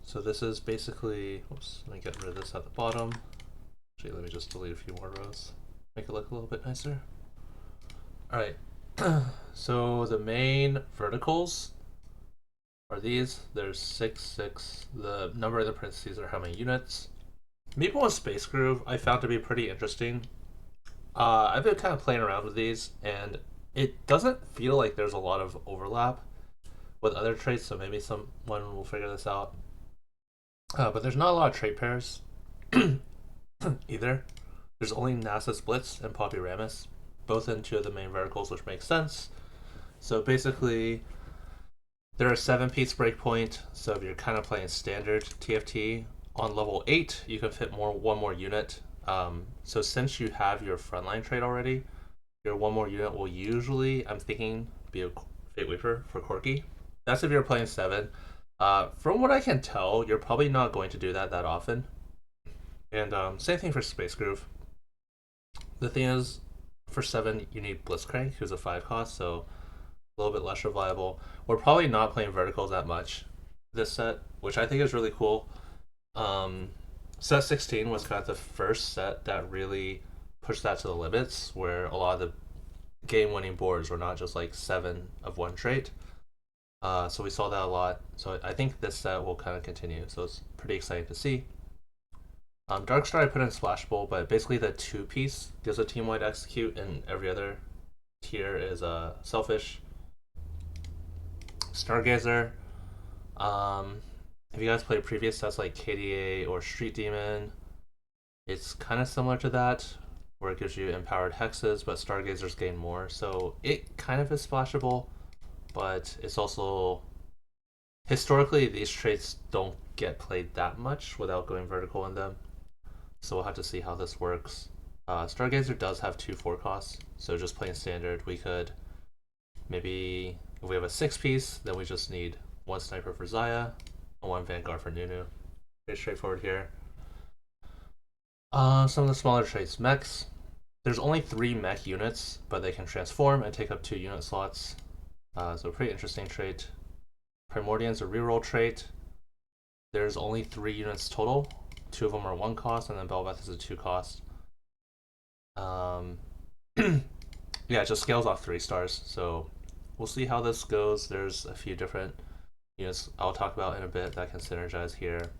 So this is basically, oops, let me get rid of this at the bottom. Actually, let me just delete a few more rows. Make it look a little bit nicer. All right, so the main verticals are these. There's 6, 6. The number of the parentheses are how many units. Meeple and Space Groove I found to be pretty interesting. I've been kind of playing around with these, and it doesn't feel like there's a lot of overlap with other traits, so maybe someone will figure this out. But there's not a lot of trait pairs either. There's only NASA Splits and Poppy Ramus, both in two of the main verticals, which makes sense. So basically, there are 7-piece breakpoint, so if you're kind of playing standard TFT, on level 8, you can fit one more unit. So since you have your frontline trait already, your one more unit will usually, I'm thinking, be a Fate Weaver for Corky. That's if you're playing 7. From what I can tell, you're probably not going to do that often. And same thing for Space Groove. The thing is, for 7, you need Blitzcrank, who's a 5 cost, so a little bit less reliable. We're probably not playing verticals that much this set, which I think is really cool. Set 16 was kind of the first set that really pushed that to the limits, where a lot of the game-winning boards were not just like 7 of one trait. So we saw that a lot. So I think this set will kind of continue. So it's pretty exciting to see. Darkstar I put in Splashable, but basically the 2-piece gives a team-wide execute, and every other tier is Selfish. Stargazer. If you guys played previous sets like KDA or Street Demon, it's kind of similar to that, where it gives you empowered hexes, but Stargazers gain more. So it kind of is splashable, but it's also, historically, these traits don't get played that much without going vertical in them. So we'll have to see how this works. Stargazer does have 2 4 costs, so just playing standard, we could maybe, if we have a 6-piece, then we just need 1 Sniper for Zaya, and 1 Vanguard for Nunu. Pretty straightforward here. Some of the smaller traits. Mechs. There's only 3 mech units, but they can transform and take up 2 unit slots. So pretty interesting trait. Primordian's a reroll trait. There's only 3 units total. 2 of them are 1 cost, and then Belveth is a 2 cost. Yeah, it just scales off 3 stars. So we'll see how this goes. There's a few different units I'll talk about in a bit that can synergize here.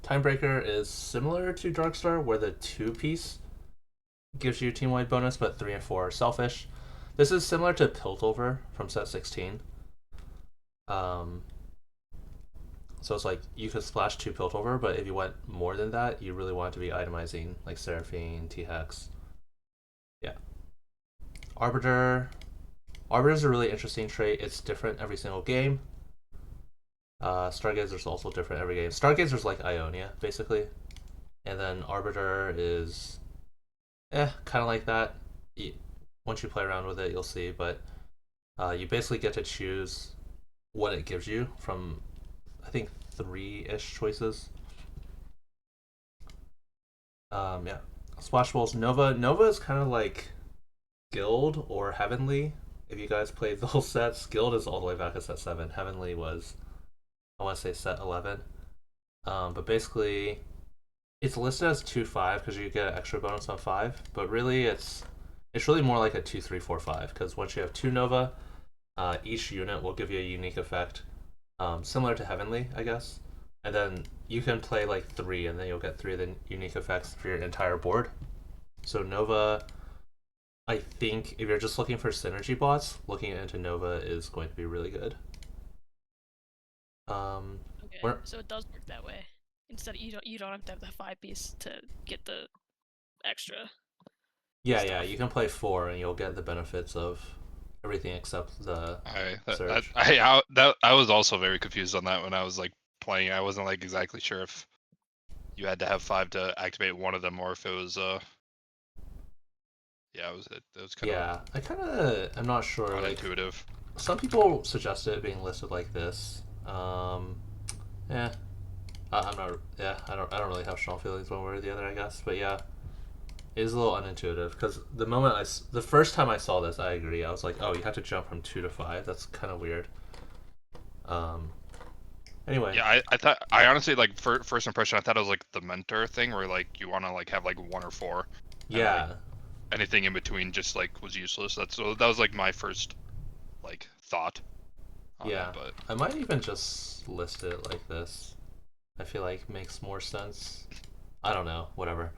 Timebreaker is similar to Darkstar, where the 2-piece gives you team-wide bonus, but 3 and 4 are selfish. This is similar to Piltover from set 16. So it's like you could splash 2 Piltover, but if you went more than that, you really want to be itemizing like Seraphine, T-Hex. Yeah. Arbiter. Arbiter is a really interesting trait. It's different every single game. Stargazer's also different every game. Stargazer's like Ionia, basically. And then Arbiter is kind of like that. Once you play around with it, you'll see. But you basically get to choose what it gives you from, I think, 3-ish choices. Yeah. Splashables. Nova. Nova is kind of like Guild or Heavenly. If you guys played those sets, Guild is all the way back at set 7. Heavenly was, I want to say, set 11. But basically, it's listed as 2-5 because you get an extra bonus on 5. But really, it's really more like a 2-3-4-5 because once you have 2 Nova, each unit will give you a unique effect, similar to Heavenly, I guess. And then you can play like 3, and then you'll get 3 of the unique effects for your entire board. So Nova, I think if you're just looking for synergy bots, looking into Nova is going to be really good. Okay, so it does work that way. Instead, you don't have to have the 5-piece to get the extra. Yeah, you can play 4 and you'll get the benefits of everything except the surge. I was also very confused on that when I was like playing. I wasn't like exactly sure if you had to have 5 to activate one of them or if it was yeah, it was kind of I kind of I'm not sure. unintuitive. Like, some people suggested it being listed like this. I'm not. Yeah, I don't really have strong feelings one way or the other, I guess. But yeah, it is a little unintuitive because the first time I saw this, I agree. I was like, oh, you have to jump from 2 to 5. That's kind of weird. Anyway, Yeah, I thought I honestly like first impression I thought it was like the mentor thing where like you want to like have like 1 or 4, and like yeah, anything in between just like was useless. That was like my first like thought on it, yeah. but I might even just list it like this. I feel like makes more sense. I don't know. Whatever.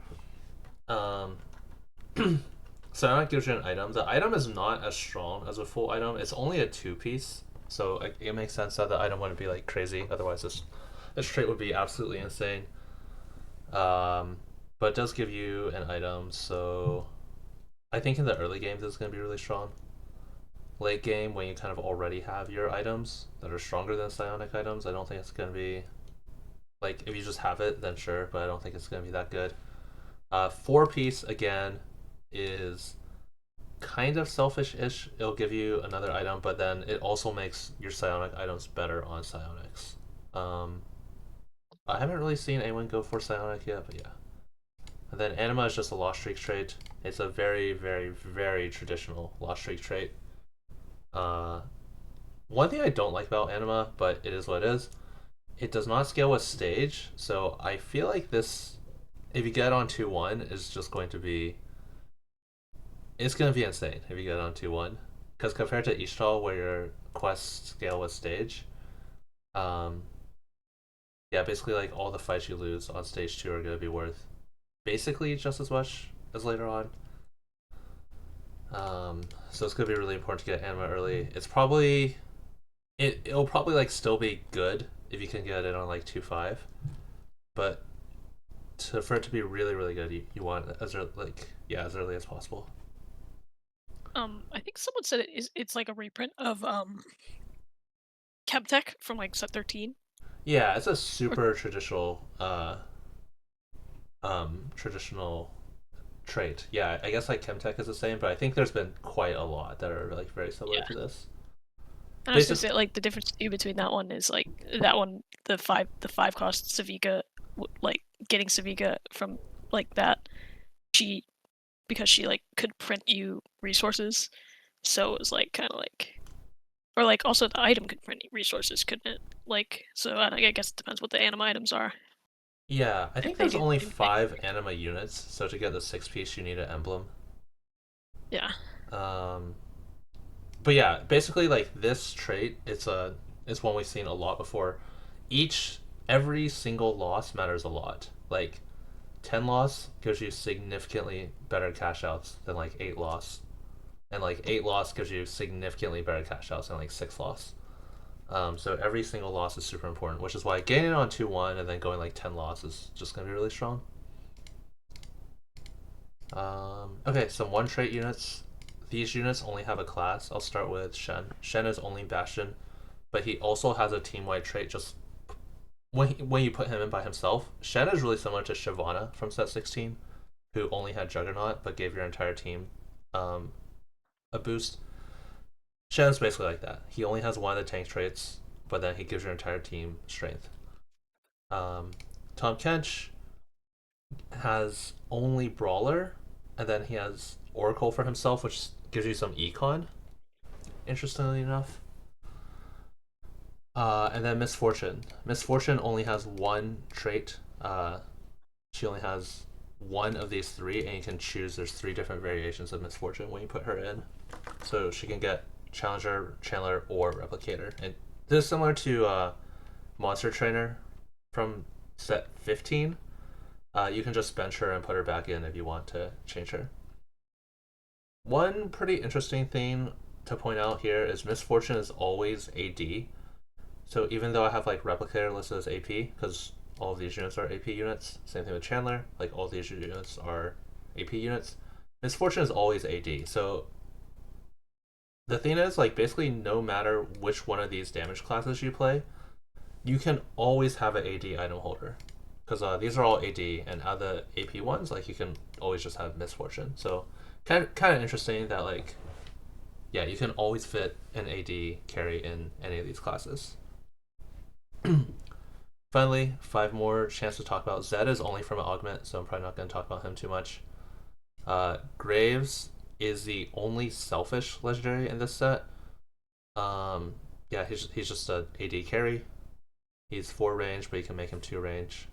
Um, so that gives you an item. The item is not as strong as a full item. It's only a 2-piece, so it makes sense that the item wouldn't be like crazy. Otherwise, this trait would be absolutely insane. Um, but it does give you an item, so I think in the early games it's going to be really strong. Late game, when you kind of already have your items that are stronger than psionic items, I don't think it's going to be like if you just have it, then sure, but I don't think it's going to be that good. 4-piece again is kind of selfish-ish. It'll give you another item, but then it also makes your psionic items better on psionics. Um, I haven't really seen anyone go for psionic yet, but yeah. And then anima is just a lost streak trait. It's a very, very, very traditional lost streak trait. Uh, One thing I don't like about anima, but it is what it is. It does not scale with stage, so I feel like this, if you get on 2-1, is just going to be it's gonna be insane if you get on 2-1. Because compared to Ishtal, where your quests scale with stage, um, yeah, basically like all the fights you lose on stage 2 are gonna be worth basically just as much as later on. So it's gonna be really important to get anima early. It'll probably like still be good if you can get it on like 2-5, but for it to be really really good, you want it as early as possible. I think someone said it's like a reprint of Chemtech from like set 13. Yeah, it's a Or, super traditional trait. Yeah, I guess like Chemtech is the same, but I think there's been quite a lot that are like very similar yeah. to this. And I was gonna Basically, say like the difference too between that one is like that one the five cost Savika like getting Savika from like that she because she like could print you resources, so it was like kind of like or like also the item could print resources, couldn't it? Like so I guess it depends what the anima items are yeah, I if think they there's do only the same thing. 5 anima units, so to get the 6-piece, you need an emblem. Yeah. Um, but yeah, basically like this trait, it's one we've seen a lot before. Each every single loss matters a lot. Like 10 loss gives you significantly better cash outs than like 8 loss, and like 8 loss gives you significantly better cash outs than like 6 loss. So every single loss is super important, which is why getting it on 2-1 and then going like 10 loss is just gonna be really strong. Okay, some one trait units. These units only have a class. I'll start with Shen. Shen is only Bastion, but he also has a team wide trait. Just when you put him in by himself, Shen is really similar to Shyvana from set 16, who only had Juggernaut but gave your entire team um, a boost. Shen's basically like that. He only has one of the tank traits, but then he gives your entire team strength. Um, Tom Kench has only Brawler, and then he has Oracle for himself, which gives you some econ, interestingly enough. And then Misfortune. Misfortune only has one trait. She only has one of these 3, and you can choose. There's 3 different variations of Misfortune when you put her in. So she can get Challenger, Chandler, or Replicator. And this is similar to Monster Trainer from set 15. You can just bench her and put her back in if you want to change her. One pretty interesting thing to point out here is Misfortune is always AD. So even though I have like Replicator listed as AP, because all of these units are AP units, same thing with Chandler, like all these units are AP units, Misfortune is always AD. So the thing is, like, basically no matter which one of these damage classes you play, you can always have an AD item holder. Because these are all AD, and out of the AP ones, like, you can always just have Misfortune. So kind of interesting that, like, yeah, you can always fit an AD carry in any of these classes. Finally, 5 more chance to talk about. Zed is only from an augment, so I'm probably not going to talk about him too much. Graves is the only selfish legendary in this set. Yeah, he's just a AD carry. He's 4 range, but you can make him 2 range.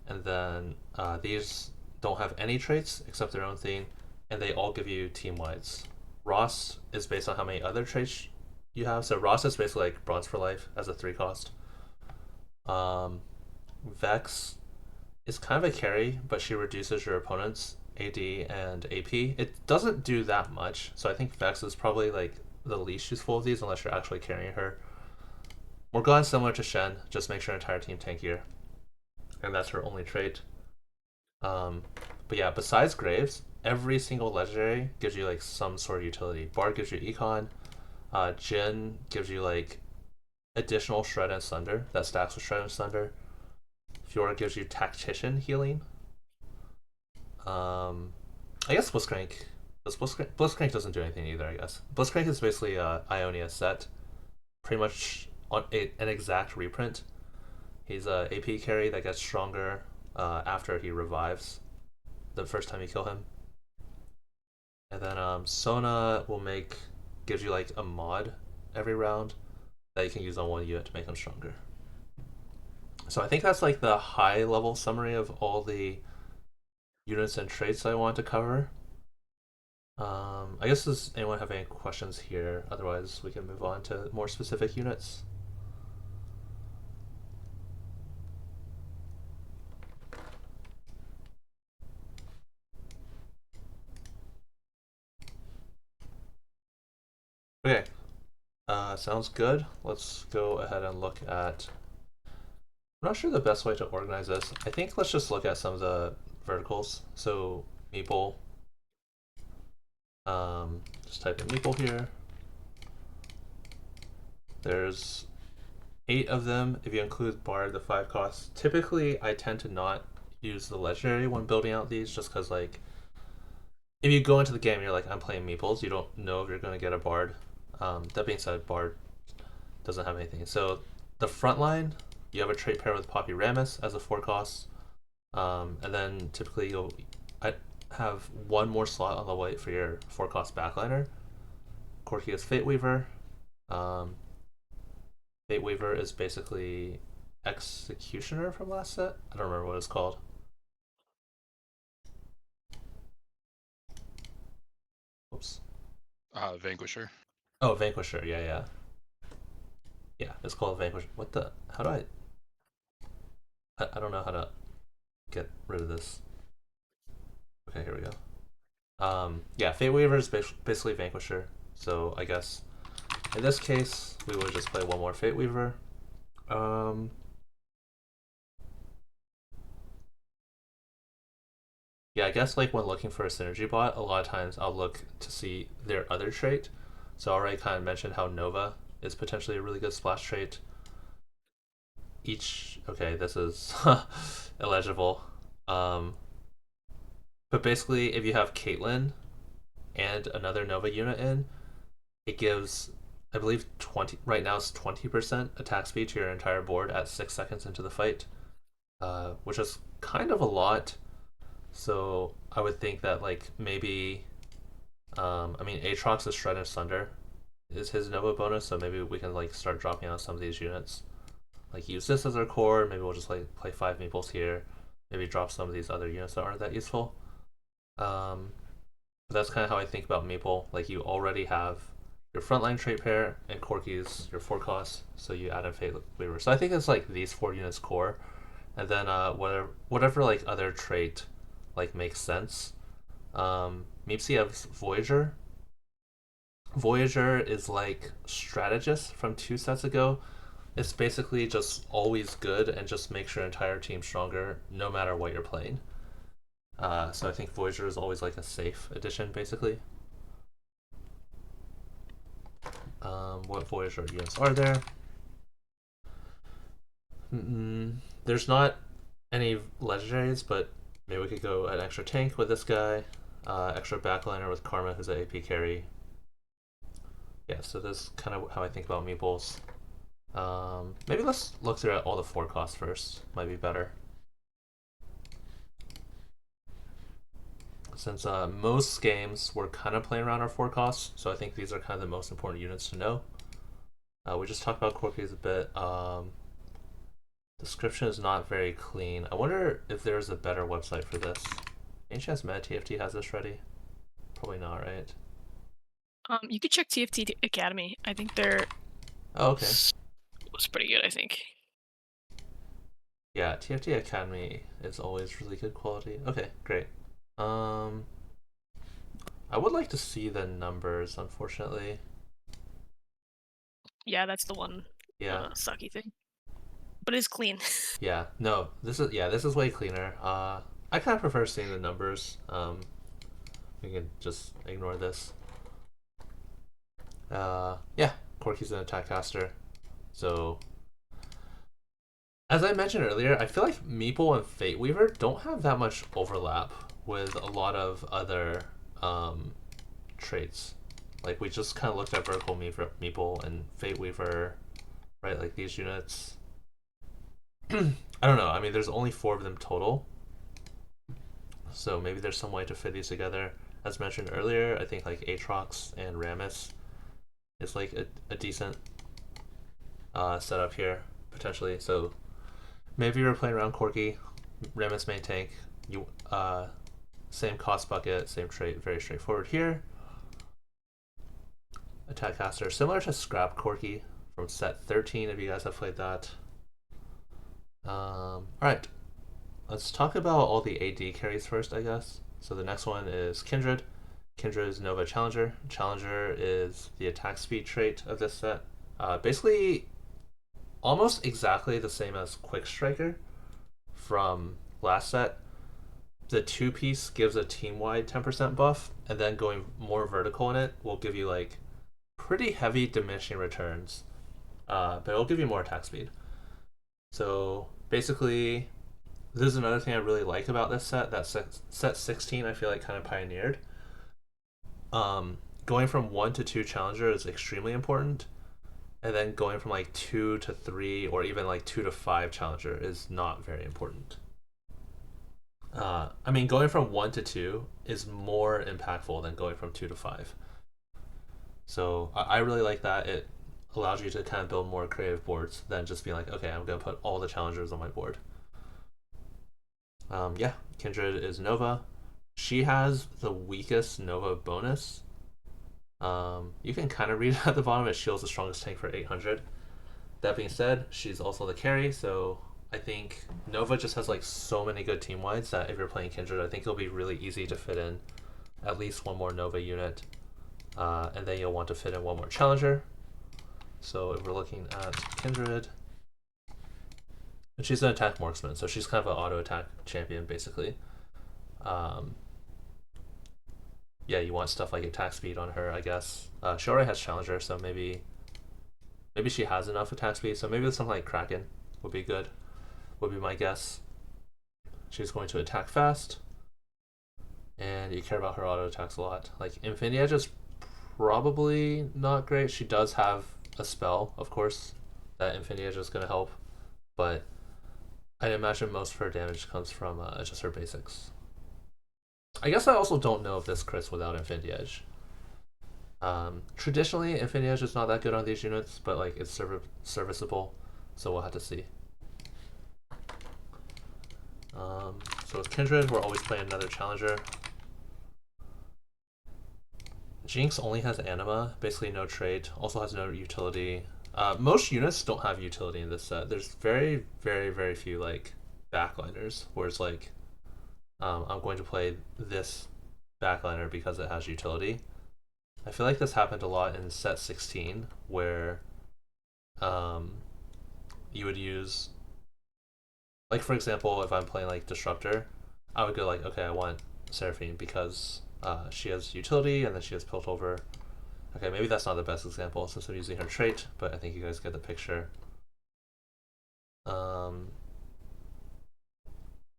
And then these don't have any traits except their own thing, and they all give you team wides. Ross is based on how many other traits you have. So Ross is basically like Bronze for Life as a 3 cost. Vex is kind of a carry, but she reduces your opponent's AD and AP. It doesn't do that much, so I think Vex is probably like the least useful of these unless you're actually carrying her. Morgana's similar to Shen, just makes your entire team tankier, and that's her only trait. But yeah, besides Graves, every single legendary gives you like some sort of utility. Bard gives you Econ. Jin gives you like additional Shred and Sunder that stacks with Shred and Sunder. Fiora gives you Tactician healing. I guess Blitzcrank. Blitzcrank doesn't do anything either, I guess. Blitzcrank is basically Ionia set. Pretty much on an exact reprint. He's a AP carry that gets stronger after he revives the first time you kill him. And then Sona gives you like a mod every round that you can use on one unit to make him stronger. So I think that's like the high level summary of all the units and traits I want to cover. I guess does anyone have any questions here? Otherwise, we can move on to more specific units. Okay, sounds good. Let's go ahead and look at. I'm not sure the best way to organize this. I think let's just look at some of the verticals. So Meeple. Just type in Meeple here. There's 8 of them if you include Bard, the 5 costs. Typically, I tend to not use the legendary when building out these, just because like if you go into the game and you're like, I'm playing Meeples, you don't know if you're going to get a Bard. That being said, Bard doesn't have anything. So the front line, you have a trait pair with Poppy Ramus as a 4 cost, and then typically I have one more slot on the white for your 4 cost backliner. Corki is Fate Weaver. Fate Weaver is basically Executioner from last set. I don't remember what it's called. Oops. Vanquisher. Oh, Vanquisher. Yeah. Yeah, it's called Vanquisher. What the? How do I don't know how to get rid of this. Okay, here we go. Yeah, Fate Weaver is basically Vanquisher. So I guess in this case we would just play one more Fate Weaver. Yeah, I guess like when looking for a synergy bot, a lot of times I'll look to see their other trait. So I already kind of mentioned how Nova is potentially a really good splash trait. Okay, this is illegible. But basically, if you have Caitlyn and another Nova unit in, it gives, I believe, 20. Right now, it's 20% attack speed to your entire board at 6 seconds into the fight, which is kind of a lot. So I would think that like maybe, I mean, Aatrox is Shred and Sunder is his Nova bonus, so maybe we can like start dropping out some of these units. Like use this as our core. Maybe we'll just like play 5 Meeples here. Maybe drop some of these other units that aren't that useful. But that's kind of how I think about Meeple. Like you already have your frontline trait pair and Corki's your 4 costs, so you add in Fate Weaver. So I think it's like these 4 units core, and then whatever like other trait like makes sense. Meepsy has Voyager. Voyager is like Strategist from 2 sets ago. It's basically just always good and just makes your entire team stronger no matter what you're playing. So I think Voyager is always like a safe addition, basically. What Voyager units are there? There's not any legendaries, but maybe we could go an extra tank with this guy, extra backliner with Karma, who's an AP carry. Yeah, so that's kind of how I think about Meeples. Maybe let's look through all the 4 costs first. Might be better. Since most games we're kind of playing around our 4 costs, so I think these are kind of the most important units to know. We just talked about Corki's a bit. Description is not very clean. I wonder if there's a better website for this. Any chance TFT has this ready? Probably not, right? You could check TFT Academy. I think their Oh, okay. was pretty good, I think. Yeah, TFT Academy is always really good quality. Okay, great. I would like to see the numbers, unfortunately. Yeah, that's the one Yeah. sucky thing. But it's clean. Yeah. No, this is way cleaner. I kind of prefer seeing the numbers. We can just ignore this. Yeah, Corky's an attack caster. So, as I mentioned earlier, I feel like Meeple and Fate Weaver don't have that much overlap with a lot of other traits. Like, we just kind of looked at Vertical Meeple and Fate Weaver, right? Like, these units. I don't know. I mean, there's only 4 of them total. So maybe there's some way to fit these together. As mentioned earlier, I think like Aatrox and Rammus is like a decent setup here, potentially. So maybe you're playing around Corky, Rammus main tank, you same cost bucket, same trait, very straightforward here. Attack caster, similar to Scrap Corky from set 13, if you guys have played that. Alright, let's talk about all the AD carries first, I guess. So the next one is Kindred. Kindred is Nova Challenger. Challenger is the attack speed trait of this set. Basically, almost exactly the same as Quick Striker from last set. The 2-piece gives a team-wide 10% buff, and then going more vertical in it will give you like pretty heavy diminishing returns, but it'll give you more attack speed. So basically, this is another thing I really like about this set. That set 16 I feel like kind of pioneered. Going from 1 to 2 Challenger is extremely important, and then going from like 2 to 3 or even like 2 to 5 Challenger is not very important. I mean, going from 1 to 2 is more impactful than going from 2 to 5. So I really like that. It allows you to kind of build more creative boards than just being like, okay, I'm going to put all the challengers on my board. Yeah, Kindred is Nova. She has the weakest Nova bonus. You can kind of read it at the bottom. It shields the strongest tank for 800. That being said, she's also the carry, so I think Nova just has like so many good team wides that if you're playing Kindred, I think it'll be really easy to fit in at least one more Nova unit, and then you'll want to fit in one more Challenger. So if we're looking at Kindred, and she's an attack marksman, so she's kind of an auto attack champion basically. Yeah, you want stuff like attack speed on her, I guess. She already has Challenger, so maybe she has enough attack speed. So maybe something like Kraken would be good. Would be my guess. She's going to attack fast, and you care about her auto attacks a lot. Like Infinity Edge is probably not great. She does have a spell, of course, that Infinity Edge is going to help, but I imagine most of her damage comes from just her basics. I guess I also don't know if this crits without Infinity Edge. Traditionally, Infinity Edge is not that good on these units, but like it's serviceable, so we'll have to see. So with Kindred, we're always playing another Challenger. Jinx only has Anima, basically no trait, also has no utility. Most units don't have utility in this set. There's very, very, very few like backliners, where it's like, I'm going to play this backliner because it has utility. I feel like this happened a lot in set 16, where you would use, like for example, if I'm playing like Disruptor, I would go like, okay, I want Seraphine because she has utility and then she has Piltover. Okay, maybe that's not the best example since I'm using her trait, but I think you guys get the picture.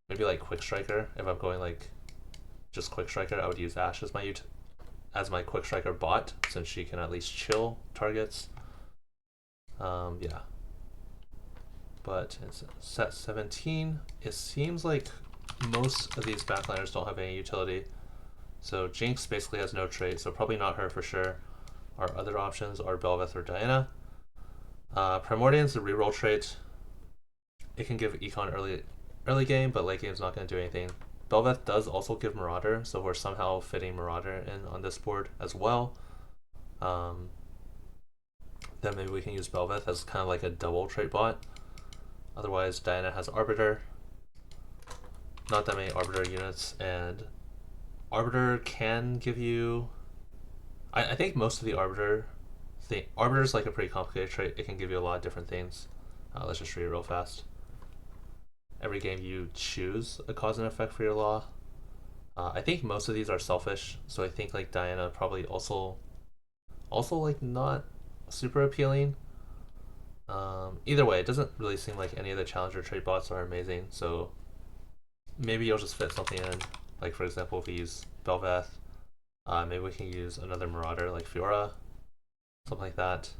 Maybe like Quick Striker. If I'm going like just Quick Striker, I would use Ashe as my Quick Striker bot, since she can at least chill targets. Yeah. But in set 17, it seems like most of these backliners don't have any utility. So Jinx basically has no trait, so probably not her for sure. Our other options are Bel'Veth or Diana. Primordian's a reroll trait. it can give econ early game, but late game's not going to do anything. Belveth does also give Marauder, so we're somehow fitting Marauder in on this board as well. Then maybe we can use Belveth as kind of like a double trait bot. Otherwise, Diana has Arbiter. Not that many Arbiter units, and Arbiter can give you... I think most of the Arbiter... Arbiter is like a pretty complicated trait. It can give you a lot of different things. Let's just read it real fast. Every game you choose a cause and effect for your law. I think most of these are selfish, so I think like Diana probably also like not super appealing. Either way, it doesn't really seem like any of the challenger trait bots are amazing, so maybe you'll just fit something in. Like for example, if we use Belveth, maybe we can use another Marauder like Fiora, something like that.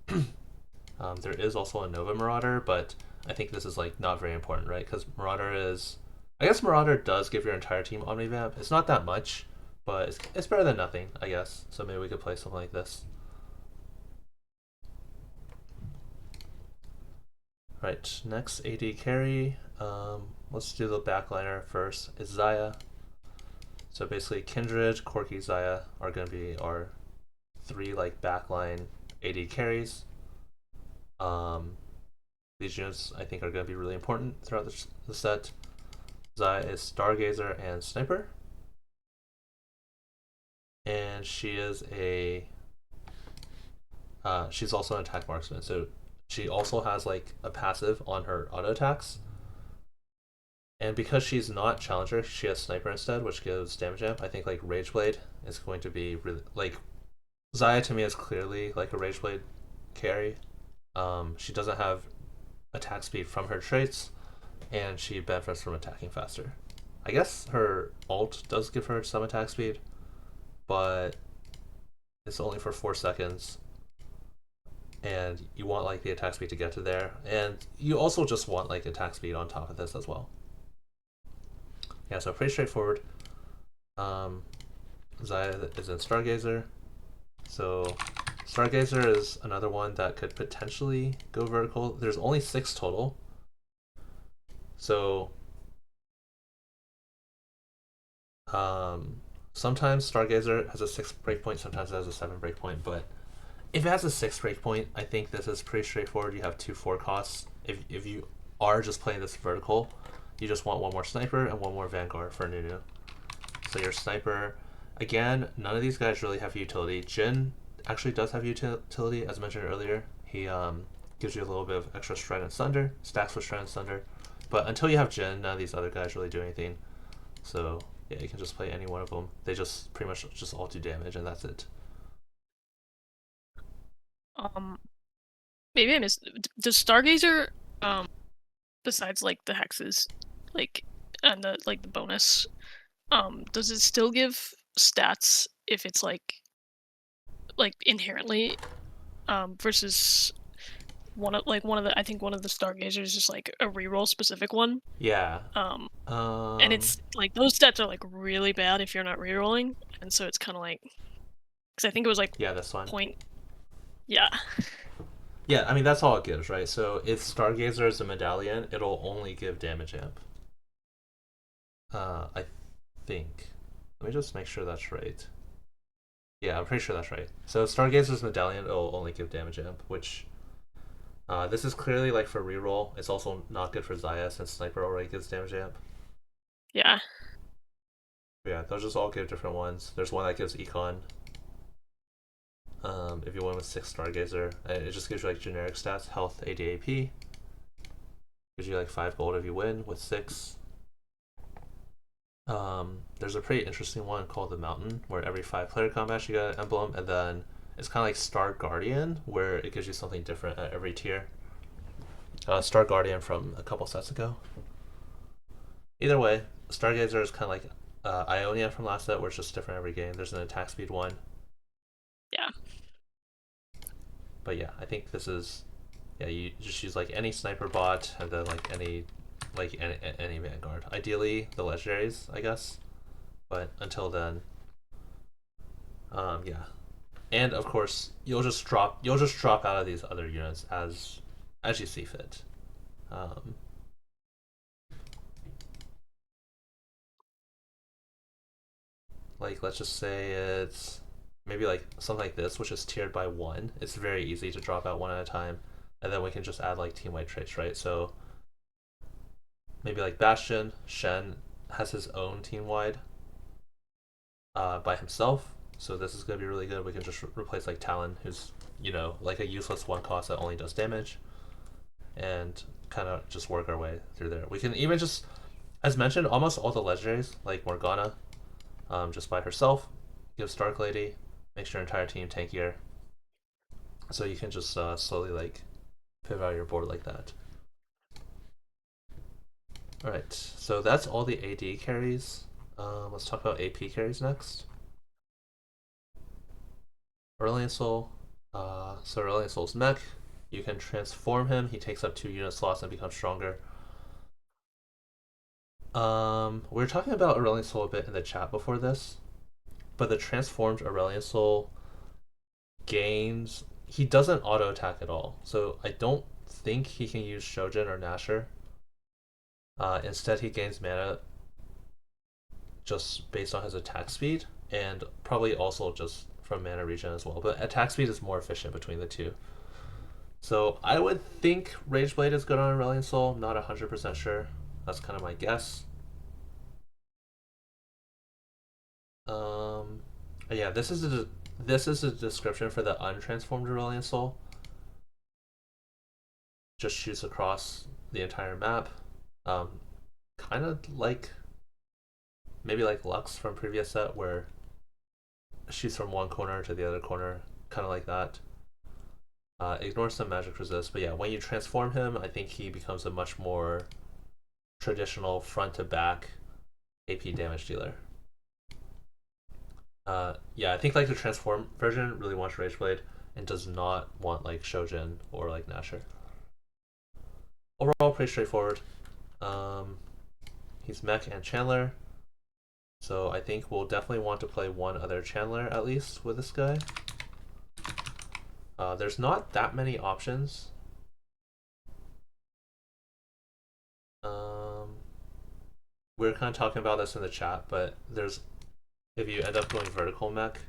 There is also a Nova Marauder, but I think this is like not very important, right? Because Marauder is... I guess Marauder does give your entire team Omnivamp. It's not that much, but it's better than nothing, I guess. So maybe we could play something like this. Right, next AD carry. Let's do the backliner first. Is Xayah. So basically Kindred, Corki, Xayah are going to be our 3 like backline AD carries. These units I think are going to be really important throughout the set. Xayah is Stargazer and Sniper. And she is she's also an attack marksman, so she also has like a passive on her auto attacks. And because she's not challenger, she has Sniper instead, which gives damage amp. I think like Rageblade is going to be really like... Xayah to me is clearly like a Rageblade carry. She doesn't have attack speed from her traits, and she benefits from attacking faster. I guess her ult does give her some attack speed, but it's only for 4 seconds, and you want like the attack speed to get to there, and you also just want like attack speed on top of this as well. Yeah, so pretty straightforward. Xayah is in Stargazer, so Stargazer is another one that could potentially go vertical. There's only 6 total. So sometimes Stargazer has a 6 breakpoint, sometimes it has a 7 breakpoint, but if it has a 6 breakpoint, I think this is pretty straightforward. You have 2 4 costs. If you are just playing this vertical, you just want 1 more Sniper and 1 more Vanguard for Nunu. So your Sniper, again, none of these guys really have utility. Jhin actually does have utility, as mentioned earlier. He gives you a little bit of extra Shred and Sunder, stacks with Shred and Sunder. But until you have Jhin, none of these other guys really do anything. So yeah, you can just play any one of them. They just pretty much just all do damage, and that's it. Maybe I missed... Does Stargazer, besides like the hexes, like, and the like the bonus, does it still give stats if it's like inherently, versus one of the... I think one of the Stargazers is just like a reroll specific one. Yeah. And it's like those stats are like really bad if you're not rerolling, and so it's kind of like, because I think it was like this one. point. Yeah. Yeah, I mean that's all it gives, right? So if Stargazer is a medallion, it'll only give damage amp. I think. Let me just make sure that's right. Yeah, I'm pretty sure that's right. So Stargazer's medallion, it'll only give damage amp, which this is clearly like for reroll. It's also not good for Xayah since Sniper already gives damage amp. Yeah. Yeah, those just all give different ones. There's one that gives econ. If you win with 6 Stargazer, it just gives you like generic stats, health, ADAP. Gives you like 5 gold if you win with 6. There's a pretty interesting one called the Mountain, where every 5 player combat you get an emblem, and then it's kind of like Star Guardian, where it gives you something different at every tier. Star Guardian from a couple sets ago. Either way, Stargazer is kind of like Ionia from last set, where it's just different every game. There's an attack speed one. Yeah. But yeah, I think this is... Yeah, you just use like any Sniper bot, and then like any Vanguard. Ideally, the legendaries, I guess. But until then, yeah. And of course, you'll just drop out of these other units as you see fit. Like, let's just say it's maybe like something like this, which is tiered by 1. It's very easy to drop out one at a time, and then we can just add like team-wide traits, right? So maybe like Bastion, Shen has his own team-wide by himself, so this is going to be really good. We can just replace like Talon, who's, you know, like a useless 1 cost that only does damage, and kind of just work our way through there. We can even just, as mentioned, almost all the legendaries, like Morgana, just by herself, gives Dark Lady, makes your entire team tankier. So you can just slowly like pivot out your board like that. Alright, so that's all the AD carries. Let's talk about AP carries next. Aurelion Soul. So Aurelion Soul's mech. You can transform him. He takes up 2 unit slots and becomes stronger. We were talking about Aurelion Soul a bit in the chat before this, but the transformed Aurelion Soul gains. He doesn't auto attack at all, so I don't think he can use Shojin or Nasher. Instead, he gains mana just based on his attack speed, and probably also just from mana regen as well. But attack speed is more efficient between the two. So I would think Rageblade is good on Aurelion Soul. Not 100% sure. That's kind of my guess. Yeah, this is a description for the untransformed Aurelion Soul. Just shoots across the entire map. Kind of like maybe like Lux from previous set, where it shoots from one corner to the other corner, kind of like that. Ignores some magic resist, but yeah, when you transform him, I think he becomes a much more traditional front to back AP damage dealer. Yeah, I think like the transform version really wants Rageblade and does not want like Shojin or like Nasher. Overall, pretty straightforward. He's Mech and Chandler, so I think we'll definitely want to play one other Chandler at least with this guy. There's not that many options. We were kind of talking about this in the chat, but there's, if you end up going vertical mech,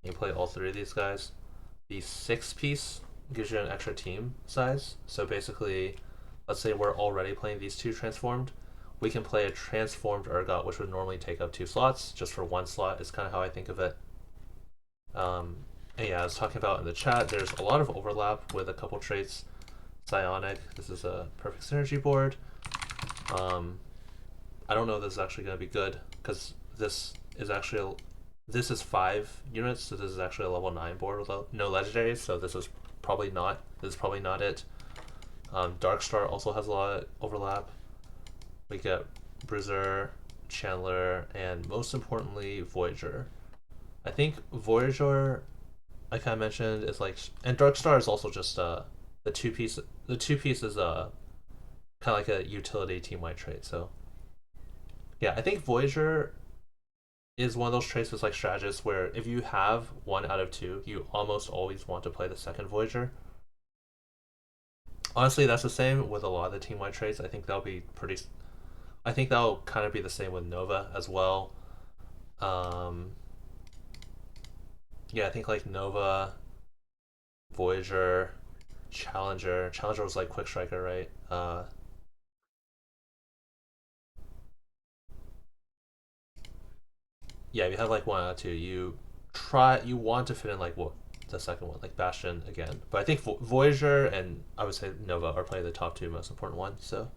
you play all 3 of these guys. The 6-piece gives you an extra team size. So basically, let's say we're already playing these 2 transformed. We can play a transformed Urgot, which would normally take up 2 slots, just for 1 slot is kind of how I think of it. And yeah, I was talking about in the chat, there's a lot of overlap with a couple traits. Psionic, this is a perfect synergy board. I don't know if this is actually going to be good, because this is actually this is 5 units, so this is actually a level 9 board with no legendaries, so this is probably not it. Darkstar also has a lot of overlap. We get Bruiser, Chandler, and most importantly, Voyager. I think Voyager, I kind of mentioned, is like, and Darkstar is also just the 2-piece. The 2-piece is kind of like a utility team-wide trait. So yeah, I think Voyager is one of those traits that's like strategist, where if you have 1 out of 2, you almost always want to play the second Voyager. Honestly, that's the same with a lot of the team-wide traits. I think that'll kind of be the same with Nova as well. Yeah, I think like Nova, Voyager, Challenger. Challenger was like Quick Striker, right? Yeah, if you have like 1 out of 2, you want to fit in like what the second one, like Bastion again. But I think Voyager and I would say Nova are probably the top 2 most important ones. So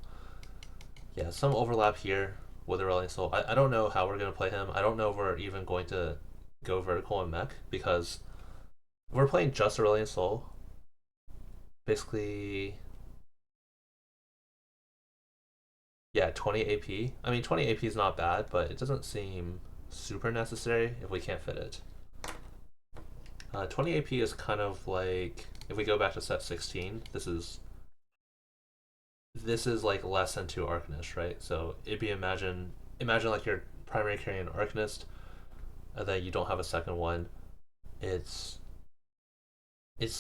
yeah, some overlap here with Aurelion Soul. I don't know how we're gonna play him. I don't know if we're even going to go vertical and mech, because if we're playing just Aurelion Soul, basically, yeah, 20 AP. I mean, 20 AP is not bad, but it doesn't seem super necessary if we can't fit it. 20 AP is kind of like, if we go back to set 16, this is like less than 2 Arcanist, right? So it'd be imagine like your primary carrying Arcanist, and then you don't have a second one. It's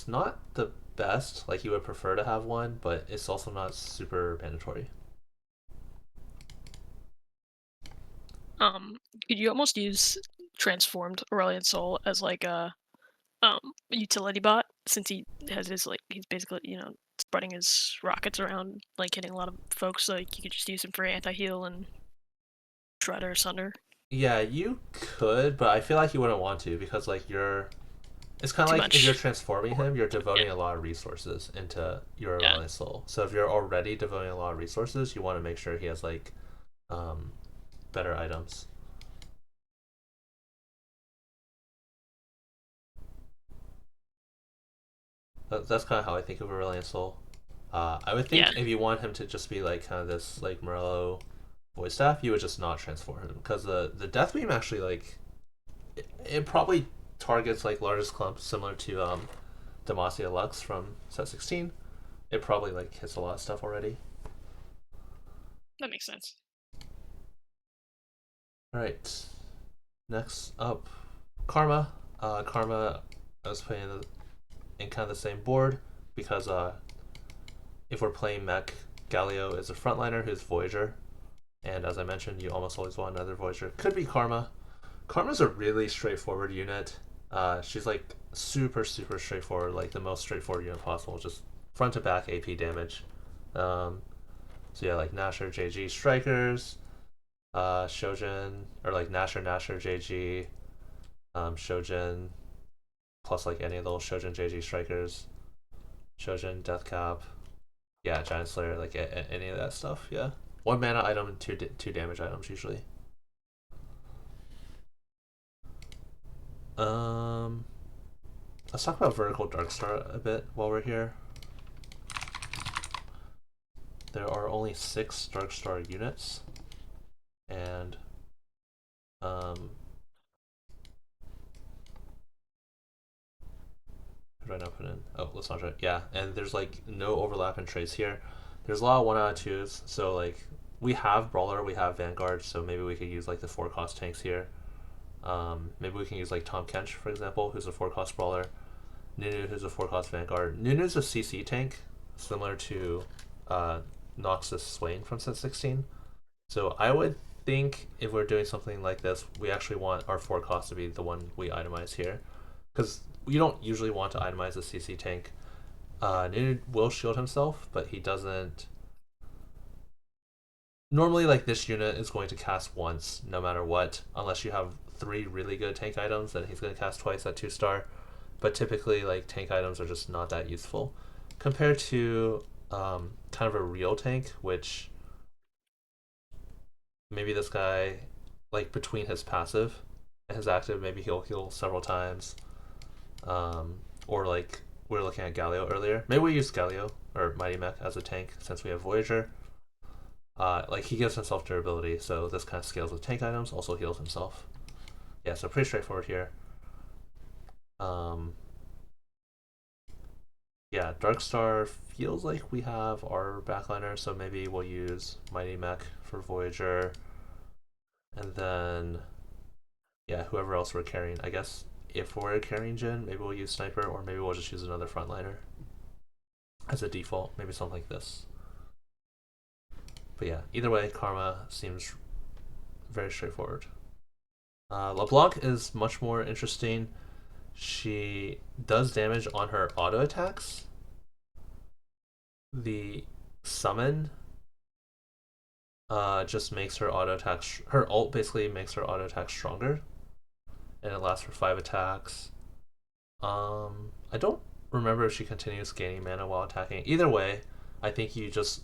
not the best, like you would prefer to have one, but it's also not super mandatory. Could you almost use transformed Aurelion Sol as like a utility bot, since he has his he's basically spreading his rockets around, like hitting a lot of folks. So like you could just use him for anti-heal and Shredder Sunder. Yeah, you could, but I feel like you wouldn't want to because like you're. It's kind of Too like if you're much. transforming him, you're devoting a lot of resources into your Yeah. Aurelion Soul. So if you're already devoting a lot of resources, you want to make sure he has like um, better items. That's kind of how I think of Aurelion Soul. I would think Yeah. if you want him to just be like kind of this like Morello voice staff, you would just not transform him because the death beam actually like it probably targets like largest clumps similar to Demacia Lux from set 16. It probably like hits a lot of stuff already. That makes sense. All right, next up, Karma. Karma, I was playing in kind of the same board because if we're playing mech, Galio is a frontliner who's Voyager, and as I mentioned, you almost always want another Voyager. Could be Karma. Karma's a really straightforward unit. She's like super straightforward, like the most straightforward unit possible, just front to back AP damage. Um, so yeah, like Nasher, JG strikers, Shojin, or like Nasher, JG, Shojin, plus like any of those Shojin, JG strikers, Shojin, Deathcap, yeah, Giant Slayer, like any of that stuff. Yeah, one mana item and two damage items usually. Um, let's talk about Vertical Darkstar a bit while we're here. There are only 6 Darkstar units, and um, what did I not put in? Oh, let's not try. Yeah, and there's like no overlap in traits here. There's a lot of 1/2s, so like we have Brawler, we have Vanguard, so maybe we could use like the 4-cost tanks here. Maybe we can use like Tom Kench, for example, who's a 4-cost Brawler. Nunu, who's a 4-cost Vanguard. Nunu's a CC tank, similar to Noxus Swain from set 16. So I would think if we're doing something like this, we actually want our 4-cost to be the one we itemize here. Because you don't usually want to itemize a CC tank. Nunu will shield himself, but he doesn't. Normally, like this unit is going to cast once, no matter what, unless you have 3 really good tank items, then he's going to cast twice at 2-star. But typically, like tank items are just not that useful compared to kind of a real tank, which maybe this guy, like between his passive and his active, maybe he'll heal several times. Or like we were looking at Galio earlier. Maybe we use Galio or Mighty Mech as a tank since we have Voyager. Like he gives himself durability, so this kind of scales with tank items. Also heals himself. Yeah, so pretty straightforward here. Um, yeah, Darkstar feels like we have our backliner, so maybe we'll use Mighty Mech for Voyager, and then yeah, whoever else we're carrying. I guess if we're carrying Jin, maybe we'll use Sniper, or maybe we'll just use another frontliner as a default. Maybe something like this. But yeah, either way, Karma seems very straightforward. LeBlanc is much more interesting. She does damage on her auto attacks. The summon just makes her auto attack. Her ult basically makes her auto attack stronger, and it lasts for 5 attacks. I don't remember if she continues gaining mana while attacking. Either way, I think you just,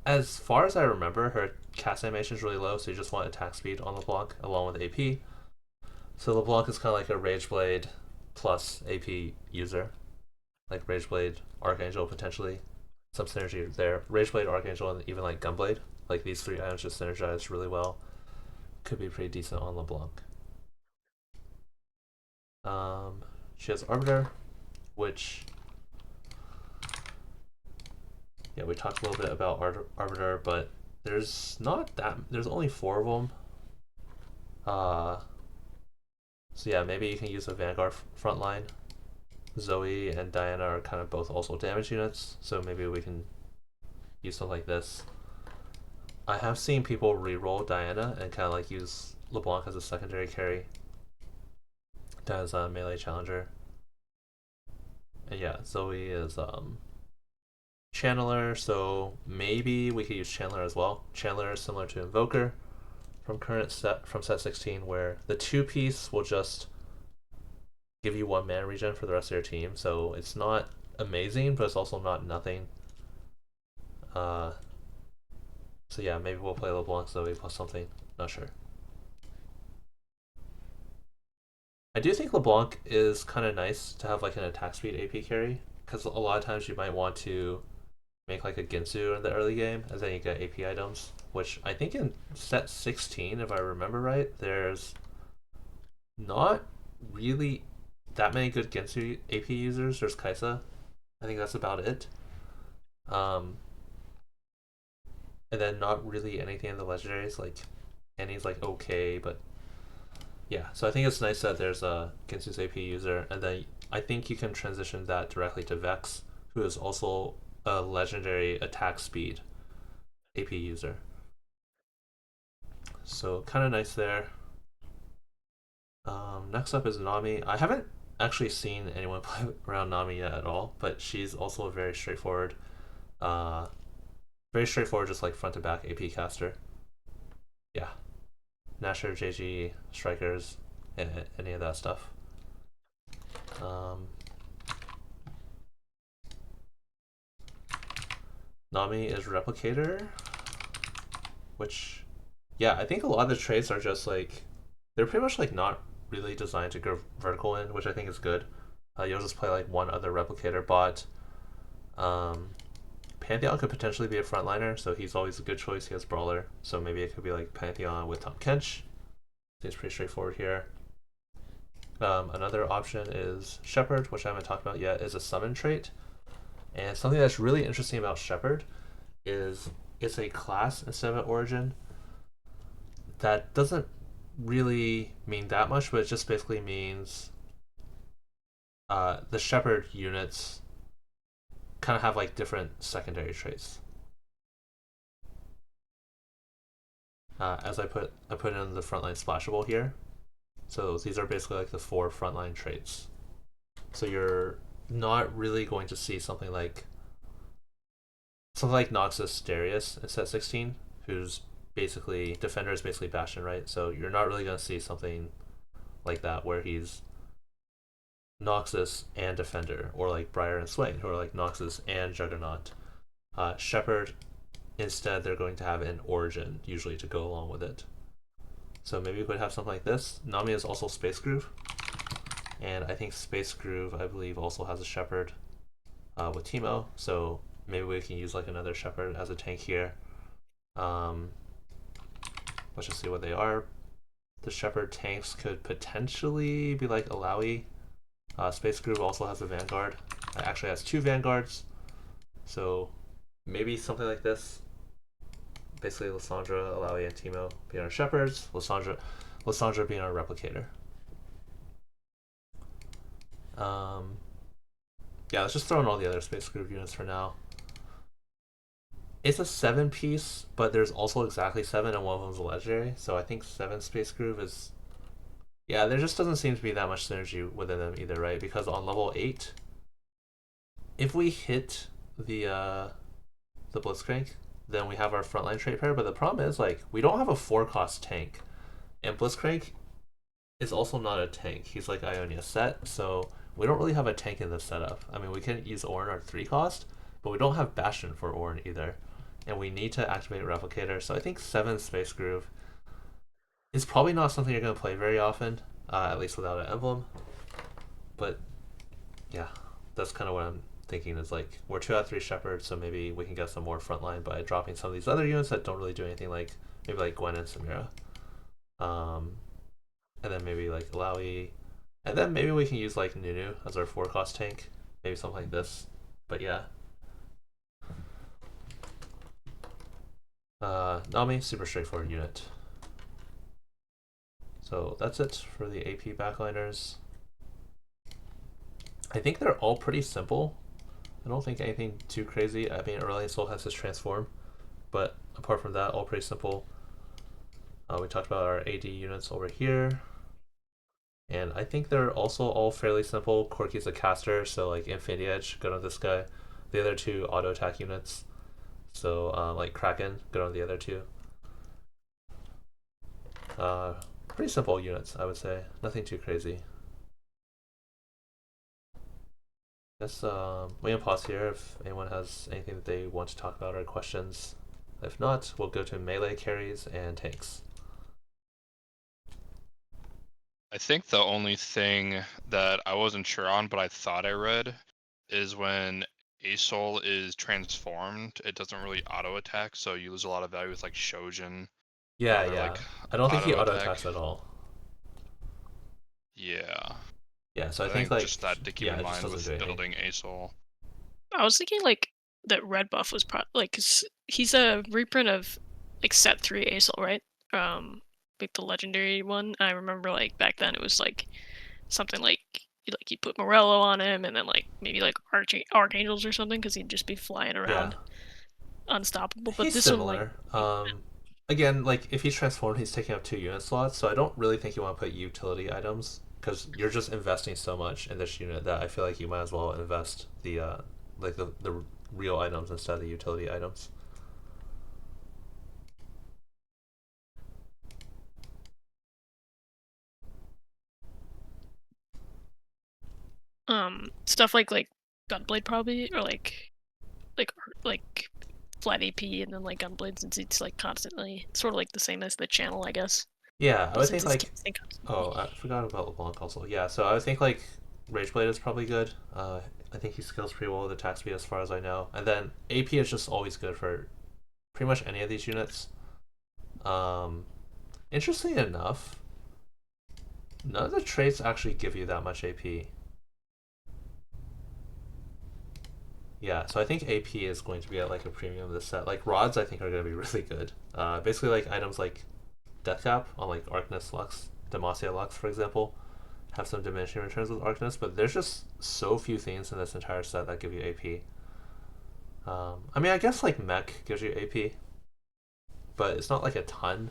as far as I remember, her cast animation is really low, so you just want attack speed on LeBlanc along with AP. So LeBlanc is kind of like a Rage Blade plus AP user, like Rage Blade, Archangel potentially. Some synergy there. Rage Blade, Archangel, and even like Gunblade. Like these 3 items just synergize really well. Could be pretty decent on LeBlanc. She has Arbiter, which yeah, we talked a little bit about Arbiter, but there's not that. There's only 4 of them. So yeah, maybe you can use a Vanguard frontline. Zoe and Diana are kind of both also damage units, so maybe we can use something like this. I have seen people re-roll Diana and kind of like use LeBlanc as a secondary carry. as a melee challenger. And yeah, Zoe is Channeler, so maybe we could use Channeler as well. Channeler is similar to Invoker from set 16, where the 2-piece will just give you 1 mana regen for the rest of your team. So it's not amazing, but it's also not nothing. So yeah, maybe we'll play LeBlanc Zoe plus something. Not sure. I do think LeBlanc is kind of nice to have like an attack speed AP carry, because a lot of times you might want to make like a Ginsu in the early game, and then you get AP items, which I think in set 16, if I remember right, there's not really that many good Ginsu AP users. There's Kaisa. I think that's about it. And then not really anything in the legendaries. Like Annie's like okay, but yeah. So I think it's nice that there's a Ginsu's AP user, and then I think you can transition that directly to Vex, who is also a legendary attack speed AP user. So kind of nice there. Next up is Nami. I haven't actually seen anyone play around Nami yet at all, but she's also a very straightforward, just like front to back AP caster. Yeah, Nasher, JG, strikers, any of that stuff. Nami is replicator, which, yeah, I think a lot of the traits are just like they're pretty much like not really designed to go vertical in, which I think is good. You'll just play like one other replicator bot. Pantheon could potentially be a frontliner, so he's always a good choice. He has Brawler, so maybe it could be like Pantheon with Tom Kench. Seems pretty straightforward here. Another option is Shepherd, which I haven't talked about yet, is a summon trait. And something that's really interesting about Shepherd is it's a class instead of an origin. That doesn't really mean that much, but it just basically means the Shepherd units kind of have like different secondary traits. As I put in the frontline splashable here. So these are basically like the 4 frontline traits. So you're not really going to see something like Noxus Darius in set 16, who's basically Defender is basically Bastion, right? So you're not really going to see something like that where he's Noxus and Defender, or like Briar and Swain, who are like Noxus and Juggernaut. Shepherd, instead, they're going to have an Origin usually to go along with it. So maybe we could have something like this. Nami is also Space Groove, and I think Space Groove, I believe, also has a Shepherd with Teemo. So maybe we can use like another Shepherd as a tank here. Let's just see what they are. The Shepherd tanks could potentially be like Alawi. Space Groove also has a Vanguard. It actually has 2 Vanguards. So maybe something like this. Basically, Lissandra, Alawi, and Teemo being our Shepherds. Lissandra being our Replicator. Yeah, let's just throw in all the other Space Groove units for now. It's a 7-piece, but there's also exactly 7, and one of them is a legendary. So I think 7 Space Groove is... Yeah, there just doesn't seem to be that much synergy within them either, right? Because on level 8, if we hit the Blitzcrank, then we have our frontline trait pair. But the problem is, like, we don't have a 4-cost tank. And Blitzcrank is also not a tank. He's like Ionia set, so we don't really have a tank in this setup. I mean, we can use Ornn our 3-cost, but we don't have Bastion for Ornn either. And we need to activate Replicator, so I think 7 Space Groove is probably not something you're going to play very often, at least without an emblem. But yeah, that's kind of what I'm thinking is like, we're 2 out of 3 Shepherds, so maybe we can get some more frontline by dropping some of these other units that don't really do anything, like maybe like Gwen and Samira. And then maybe like Alawi. And then maybe we can use like Nunu as our 4-cost tank. Maybe something like this. But yeah. Nami, super straightforward unit. So that's it for the AP backliners. I think they're all pretty simple. I don't think anything too crazy. I mean, Aurelion Soul has his transform, but apart from that, all pretty simple. We talked about our AD units over here. And I think they're also all fairly simple. Corki's a caster, so like Infinity Edge, good on this guy. The other two auto attack units, so like Kraken, good on the other two. Pretty simple units, I would say. Nothing too crazy. Guess we can pause here if anyone has anything that they want to talk about or questions. If not, we'll go to melee carries and tanks. I think the only thing that I wasn't sure on, but I thought I read, is when Asol is transformed, it doesn't really auto attack, so you lose a lot of value with like Shojin and Yeah, other yeah. like I don't think he auto auto attack. attacks at all. Yeah. Yeah, so I I think think like just that to keep yeah, in it just mind doesn't with do anything. building Asol. I was thinking like that red buff was like 'cause he's a reprint of like set 3 Asol, right? Like the legendary one. I remember like back then it was like something like you put Morello on him and then like maybe like archangels or something because he'd just be flying Yeah, around unstoppable. But he's this one like similar. Again, like if he's transformed, he's taking up 2 unit slots, so I don't really think you want to put utility items because you're just investing so much in this unit that I feel like you might as well invest the like the real items instead of the utility items. stuff like Gunblade probably or like like flat AP and then like Gunblade since it's like constantly sort of like the same as the channel I guess. Yeah, I But would since think it's like casting constantly. oh I forgot about LeBlanc also. Yeah, so I would think like Rageblade is probably good. I think he scales pretty well with attack speed as far as I know, and then AP is just always good for pretty much any of these units. Um, Interestingly enough, none of the traits actually give you that much AP. Yeah, so I think AP is going to be at like a premium this set. Like rods, I think are going to be really good. Basically, like items like Death Cap on like Arcnus Lux, Demacia Lux, for example, have some diminishing returns with Arcnus, but there's just so few things in this entire set that give you AP. I mean, I guess like Mech gives you AP, but it's not like a ton.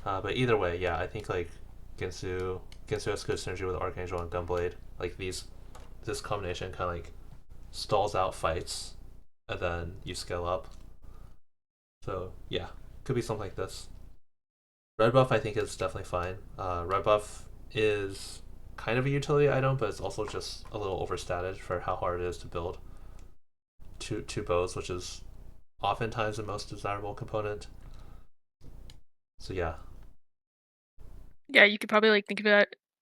But either way, yeah, I think like Ginsu has good synergy with Archangel and Gunblade. Like this combination kind of like stalls out fights, and then you scale up. So yeah, could be something like this. Red buff I think is definitely fine. Red buff is kind of a utility item, but it's also just a little overstated for how hard it is to build two bows, which is oftentimes the most desirable component. So yeah, Yeah, you could probably like think of it.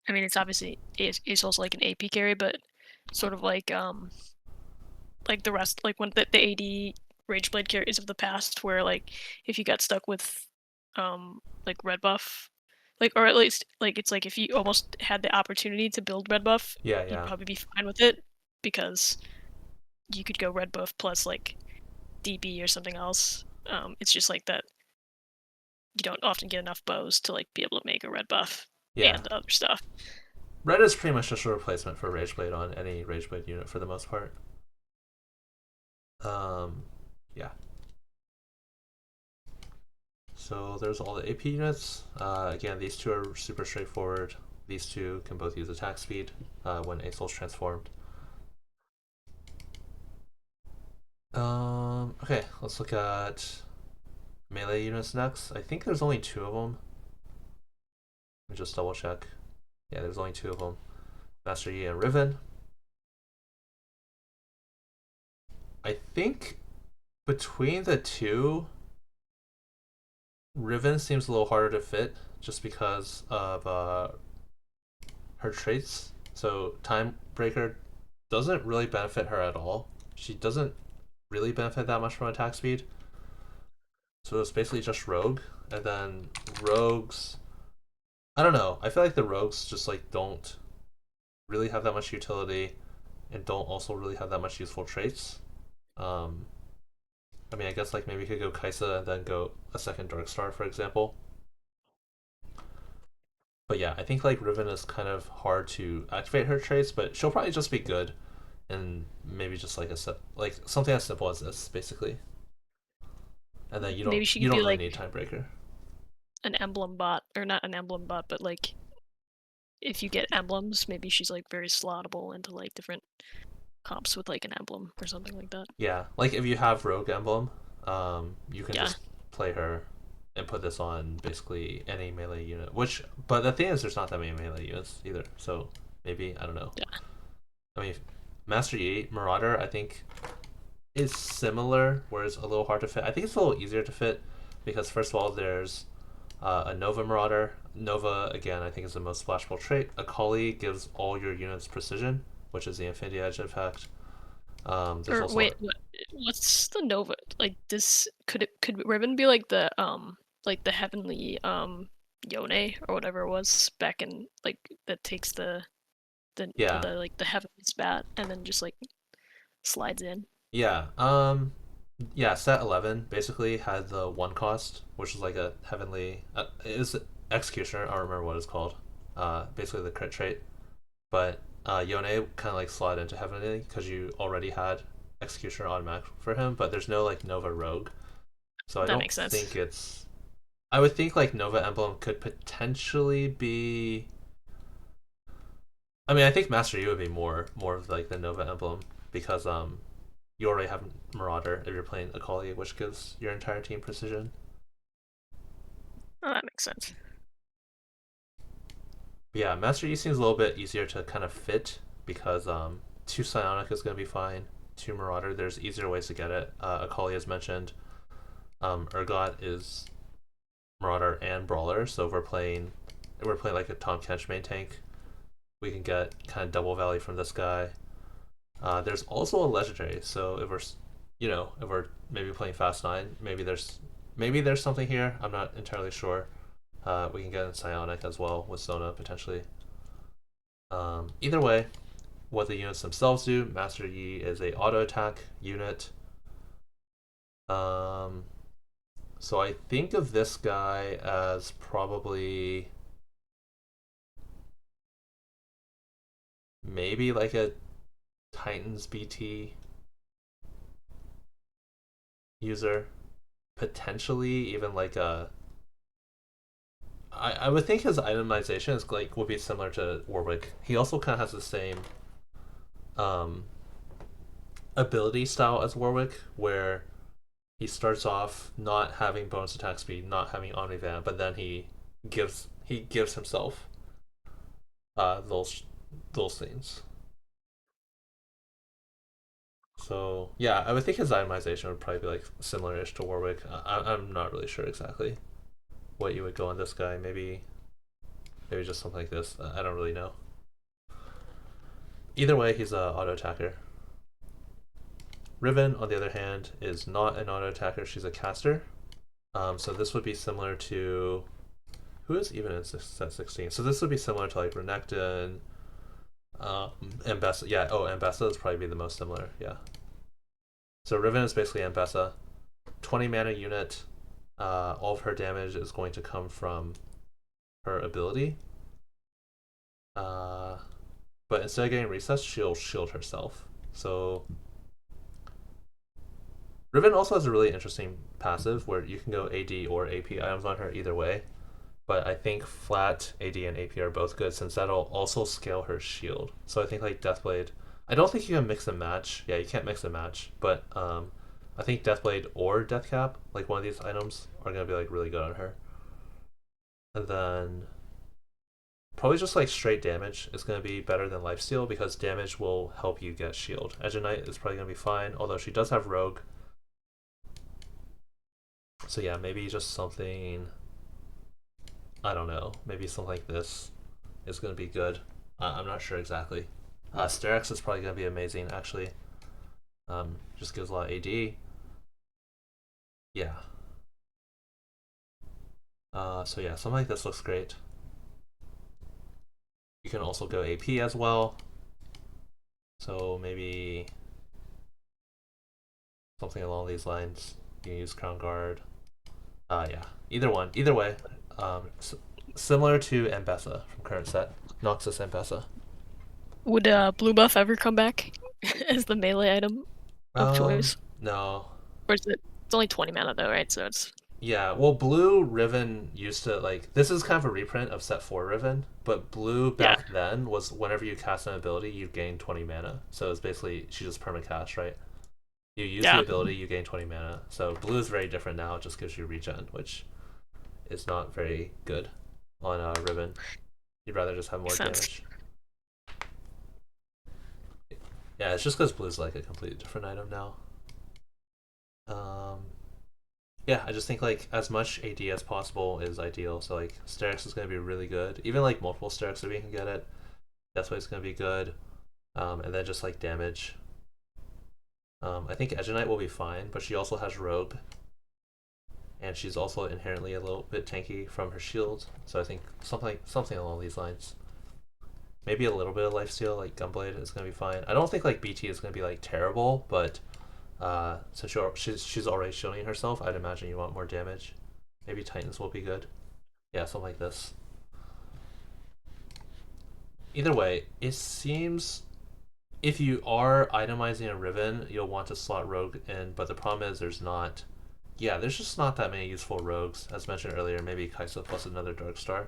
I mean, it's obviously it's also like an AP carry, but sort of like the rest, like when the AD Rageblade carries of the past, where like if you got stuck with like red buff, like or at least like it's like if you almost had the opportunity to build red buff, yeah, you'd yeah, probably be fine with it because you could go red buff plus like DB or something else. It's just like that you don't often get enough bows to like be able to make a red buff yeah. and other stuff. Red is pretty much just a replacement for Rageblade on any Rageblade unit for the most part. Um, yeah. So there's all the AP units. Again, these two are super straightforward. These two can both use attack speed when Asol's transformed. Okay, let's look at melee units next. I think there's only 2 of them. Let me just double check. Yeah, there's only 2 of them. Master Yi and Riven. I think between the two, Riven seems a little harder to fit just because of her traits. So Timebreaker doesn't really benefit her at all. She doesn't really benefit that much from attack speed. So it's basically just Rogue, and then Rogues. I don't know. I feel like the Rogues just like don't really have that much utility, and don't also really have that much useful traits. Um, I mean, I guess like maybe you could go Kaisa and then go a second Dark Star, for example. But yeah, I think like Riven is kind of hard to activate her traits, but she'll probably just be good, and maybe just like like something as simple as this, basically. And then Maybe she you could don't be really like need Timebreaker. an emblem bot, or not an emblem bot, but like if you get emblems, maybe she's like very slottable into like different comps with like an emblem or something like that. Yeah, like if you have Rogue Emblem, you can Yeah. just play her and put this on basically any melee unit. But the thing is, there's not that many melee units either. So maybe I don't know. Yeah. I mean, Master Yi Marauder, I think, is similar, where it's a little hard to fit. I think it's a little easier to fit because first of all, there's a Nova Marauder. Nova again, I think is the most splashable trait. Akali gives all your units precision, which is the Infinity Edge effect. There's Or also wait, what's the Nova? Like this could Ribbon be like the heavenly Yone or whatever it was back in like that takes the yeah. like the heavenly spat and then just like slides in. Yeah. Yeah, set 11 basically had the one cost, which is like a heavenly is executioner, I don't remember what it's called. Basically the crit trait. But Yone kind of like slot into heavenly because you already had executioner automatic for him, but there's no like Nova Rogue. So I That don't makes sense. think it's I would think like Nova Emblem could potentially be I mean, I think Master Yi would be more of like the Nova Emblem because you already have Marauder if you're playing Akali, which gives your entire team precision. Oh, that makes sense. But yeah, Master Yi seems a little bit easier to kind of fit because 2 Psionic is going to be fine. 2 Marauder, there's easier ways to get it. Akali as mentioned. Urgot is Marauder and Brawler, so if we're playing like a Tahm Kench main tank, we can get kind of double value from this guy. There's also a legendary, so if we're maybe playing Fast 9, maybe there's something here. I'm not entirely sure. We can get in Psionic as well with Zona potentially. Either way, what the units themselves do, Master Yi is a auto attack unit. So I think of this guy as probably maybe like a Titans BT user, potentially even like a. I would think his itemization is like would be similar to Warwick. He also kind of has the same um, ability style as Warwick, where he starts off not having bonus attack speed, not having Omnivan, but then he gives himself those things. So yeah, I would think his itemization would probably be like similar-ish to Warwick. I'm not really sure exactly what you would go on this guy. Maybe just something like this. I don't really know. Either way, he's a auto attacker. Riven, on the other hand, is not an auto attacker. She's a caster. So this would be similar to who is even in set 16. So this would be similar to like Renekton, Ambessa. Yeah. Oh, Ambessa is probably be the most similar. Yeah. So Riven is basically Ambessa. 20 mana unit. All of her damage is going to come from her ability. But instead of getting recessed, she'll shield herself. So Riven also has a really interesting passive where you can go AD or AP items on her either way. But I think flat AD and AP are both good since that'll also scale her shield. So I think like Deathblade. I don't think you can mix and match. Yeah, you can't mix and match. But I think Deathblade or Deathcap, like one of these items, are gonna be like really good on her. And then probably just like straight damage is going to be better than lifesteal because damage will help you get shield. Edge of Knight is probably going to be fine, although she does have Rogue. So yeah, maybe just something, I don't know, maybe something like this is going to be good. I'm not sure exactly. Sterex is probably going to be amazing actually. Just gives a lot of AD. Yeah. So yeah, something like this looks great. You can also go AP as well. So maybe something along these lines. You can use Crown Guard. Yeah. Either one. Either way. Similar to Ambessa from current set. Noxus Ambessa. Would blue buff ever come back as the melee item of choice? No. Or is it? It's only 20 mana though, right? So it's Yeah, well, blue Riven used to like this is kind of a reprint of set 4 Riven, but blue Yeah, back then was whenever you cast an ability, you gain 20 mana. So it's basically she just permacast, right? You use the yeah, ability, you gain 20 mana. So blue is very different now. It just gives you regen, which is not very good on Riven. You'd rather just have more makes sense. damage. Yeah, it's just because blue's like a completely different item now. Um, yeah, I just think like as much AD as possible is ideal. So like Sterix is going to be really good. Even like multiple Sterix if we can get it, that's why it's going to be good. And then just like damage. I think Edge will be fine, but she also has Rogue, and she's also inherently a little bit tanky from her shield. So I think something along these lines. Maybe a little bit of lifesteal, like Gunblade is going to be fine. I don't think like BT is going to be like terrible, but since she's already shielding herself, I'd imagine you want more damage. Maybe Titans will be good. Yeah, something like this. Either way, it seems if you are itemizing a Riven, you'll want to slot Rogue in, but the problem is there's just not that many useful rogues. As mentioned earlier, maybe Kaisa plus another Darkstar.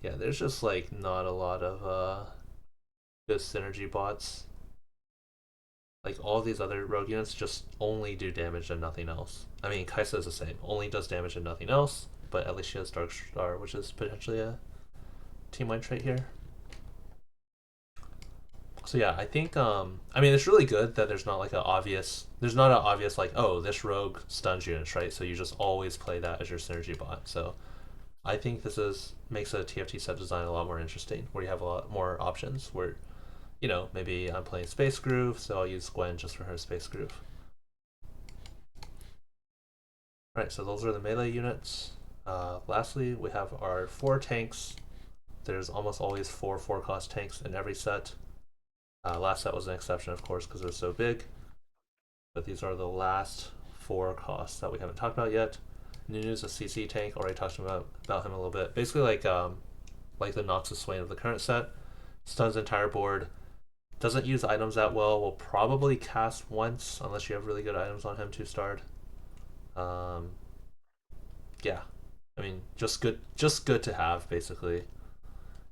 Yeah, there's just like not a lot of good synergy bots. Like all these other rogue units just only do damage and nothing else. I mean, Kaisa is the same, only does damage and nothing else, but at least she has Darkstar, which is potentially a team-wide trait here. So yeah, I think I mean it's really good that there's not an obvious like, oh, this rogue stuns units, right? So you just always play that as your synergy bot. So I think this is makes a TFT set design a lot more interesting, where you have a lot more options. Where maybe I'm playing Space Groove, so I'll use Gwen just for her Space Groove. Right, so those are the melee units. Lastly, we have our 4 tanks. There's almost always 4 cost tanks in every set. Last set was an exception, of course, because it was so big. But these are the last 4 costs that we haven't talked about yet. Nunu's a CC tank. Already talked about him a little bit. Basically, like the Noxus Swain of the current set, stuns entire board. Doesn't use items that well. Will probably cast once unless you have really good items on him to start. Um, yeah, I mean just good to have basically.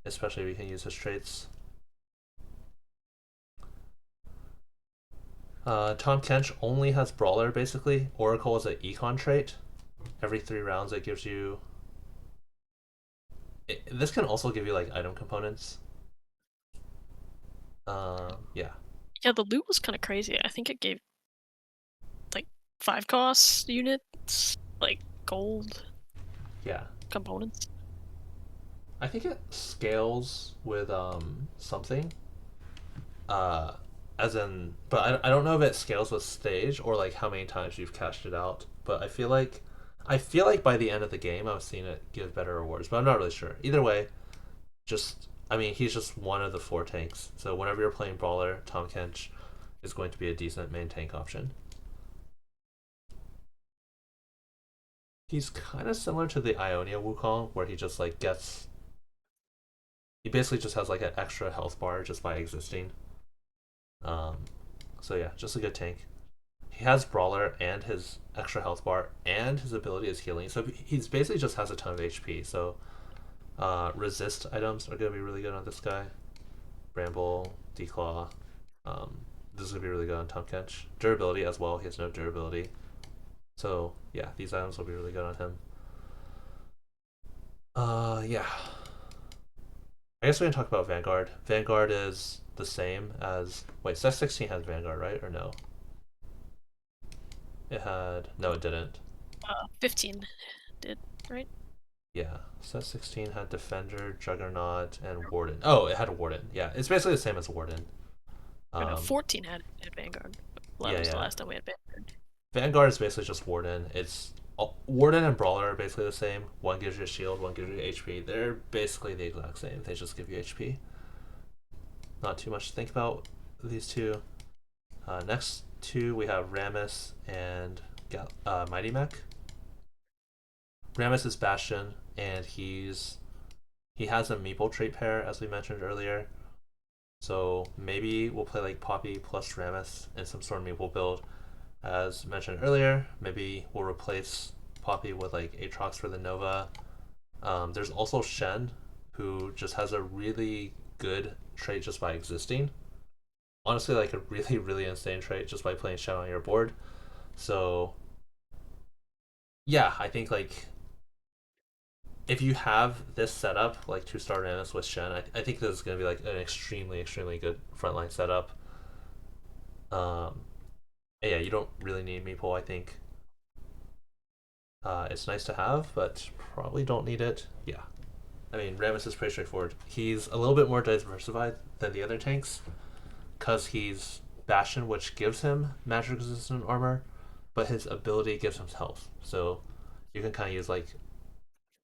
Especially if we can use his traits. Tom Kench only has Brawler basically. Oracle is an econ trait. Every 3 rounds it gives you. This can also give you like item components. Yeah. Yeah, the loot was kind of crazy. I think it gave like 5 cost units, like gold Yeah. components. I think it scales with something. Uh, but I don't know if it scales with stage or like how many times you've cashed it out. But I feel like by the end of the game, I was seeing it give better rewards, but I'm not really sure. Either way, I mean, he's just one of the 4 tanks. So whenever you're playing brawler, Tom Kench is going to be a decent main tank option. He's kind of similar to the Ionia Wukong, where he basically just has like an extra health bar just by existing. Um, so yeah, just a good tank. He has brawler and his extra health bar, and his ability is healing. So he's basically just has a ton of HP. So resist items are gonna be really good on this guy. Bramble, Declaw. This is gonna be really good on Tom Kench. Durability as well. He has no durability. So yeah, these items will be really good on him. Yeah. I guess we can talk about Vanguard. Vanguard is the same as Set 16 has Vanguard, right? Or no? It didn't. 15 did, right? Yeah. Set 16 had Defender, Juggernaut, and Warden. Oh, it had a Warden. Yeah, it's basically the same as Warden. Or no, Um, 14 had Vanguard. Well, that yeah, was the yeah. last time we had Vanguard. Vanguard is basically just Warden. Warden and Brawler are basically the same. One gives you a shield, one gives you HP. They're basically the exact same. They just give you HP. Not too much to think about these two. Next two, we have Rammus and Mighty Mech. Rammus is Bastion, and he has a Meeple trait pair, as we mentioned earlier. So maybe we'll play like Poppy plus Rammus in some sort of Meeple build. As mentioned earlier, maybe we'll replace Poppy with like Aatrox for the Nova. There's also Shen, who just has a really good trait just by existing. Honestly, like a really, really insane trait just by playing Shen on your board. So, yeah, I think like if you have this setup, like 2-star Rammus with Shen, I think this is going to be like an extremely, extremely good frontline setup. Yeah, you don't really need Meeple, I think. It's nice to have, but probably don't need it. Yeah. I mean, Rammus is pretty straightforward. He's a little bit more diversified than the other tanks, because he's Bastion, which gives him magic resistant armor, but his ability gives him health. So you can kind of use like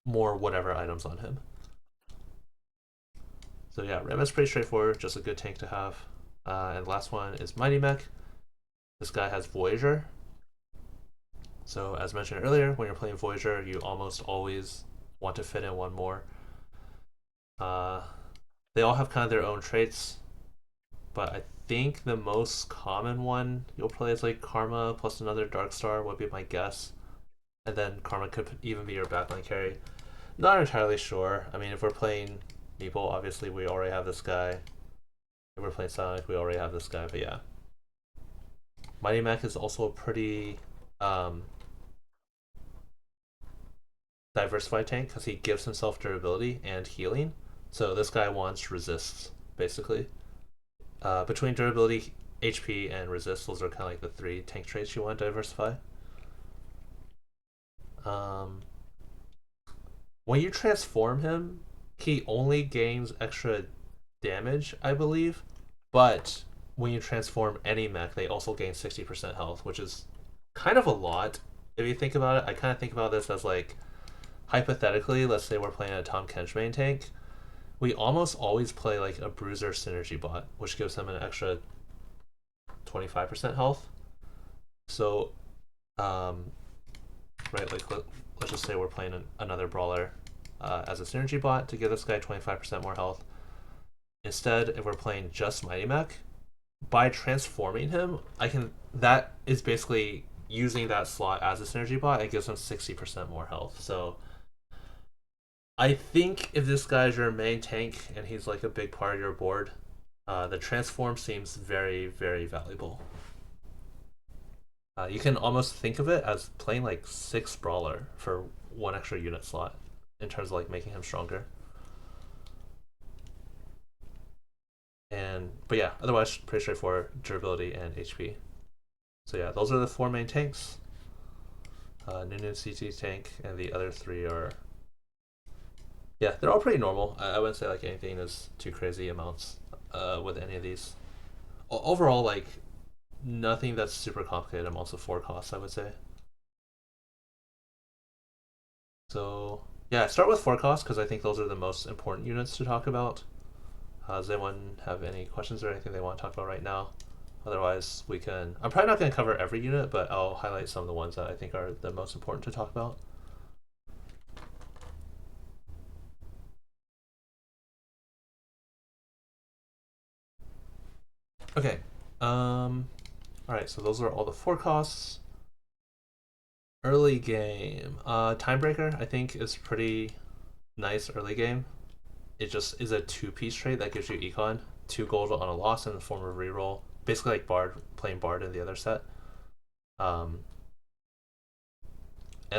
more whatever items on him. So yeah, Rammus pretty straightforward, just a good tank to have. And the last one is Mighty Mech. This guy has Voyager. So as mentioned earlier, when you're playing Voyager, you almost always want to fit in one more. They all have kind of their own traits, but I think the most common one you'll play is like Karma plus another Dark Star would be my guess. And then Karma could even be your backline carry. Not entirely sure. I mean, if we're playing Meeple, obviously we already have this guy. If we're playing Sonic, we already have this guy, but yeah. Mighty Mech is also a pretty diversified tank because he gives himself durability and healing. So this guy wants resists, basically. Between durability, HP, and resist, those are kind of like the 3 tank traits you want to diversify. When you transform him, he only gains extra damage, I believe. But when you transform any mech, they also gain 60% health, which is kind of a lot. If you think about it, I kind of think about this as like, hypothetically, let's say we're playing a Tom Kench main tank. We almost always play like a Bruiser Synergy bot, which gives him an extra 25% health. So, right, like let's just say we're playing another brawler as a synergy bot to give this guy 25% more health. Instead, if we're playing just Mighty Mech, by transforming him, that is basically using that slot as a synergy bot. It gives him 60% more health. So I think if this guy's your main tank and he's like a big part of your board, the transform seems very, very valuable. You can almost think of it as playing like 6 brawler for 1 extra unit slot in terms of like making him stronger. But yeah, otherwise pretty straightforward, durability and HP. So yeah, those are the 4 main tanks. Nunu CT tank, and the other 3 are, yeah, they're all pretty normal. I wouldn't say like anything is too crazy amounts with any of these. Overall, like nothing that's super complicated amounts of 4 costs, I would say. So yeah, start with 4 costs because I think those are the most important units to talk about. Does anyone have any questions or anything they want to talk about right now? Otherwise, we can. I'm probably not going to cover every unit, but I'll highlight some of the ones that I think are the most important to talk about. Okay. All right. So those are all the 4 costs. Early game. Timebreaker, I think, is pretty nice early game. It just is a 2-piece trait that gives you econ, 2 gold on a loss in the form of reroll. Basically like Bard, playing Bard in the other set. And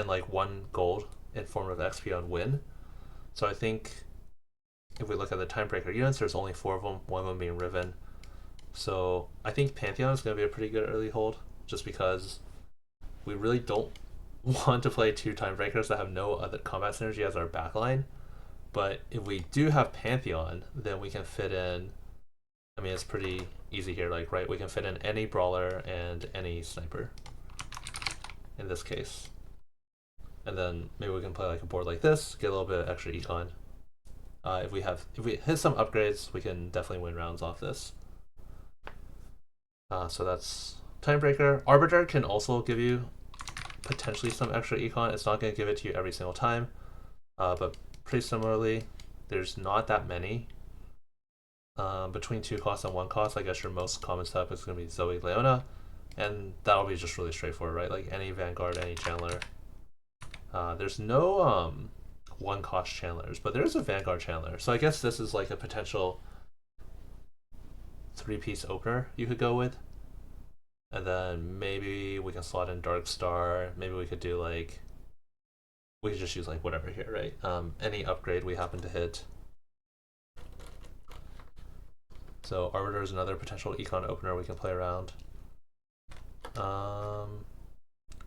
like 1 gold in form of XP on win. So I think if we look at the Timebreaker units, there's only 4 of them, 1 of them being Riven. So I think Pantheon is going to be a pretty good early hold, just because we really don't want to play 2 Timebreakers that have no other combat synergy as our backline. But if we do have Pantheon, then we can fit in. I mean, it's pretty easy here, like, right? We can fit in any brawler and any sniper in this case. And then maybe we can play like a board like this, get a little bit of extra econ. If we hit some upgrades, we can definitely win rounds off this. So that's Timebreaker. Arbiter can also give you potentially some extra econ. It's not going to give it to you every single time, but pretty similarly, there's not that many. Between 2 costs and 1 cost, I guess your most common setup is going to be Zoe Leona, and that'll be just really straightforward, right? Like any Vanguard, any Chandler. There's no one cost channelers, but there is a Vanguard channeler. So I guess this is like a potential 3-piece opener you could go with. And then maybe we can slot in Dark Star. Maybe we could do like, we could just use like whatever here, right? Any upgrade we happen to hit. So Arbiter is another potential econ opener we can play around.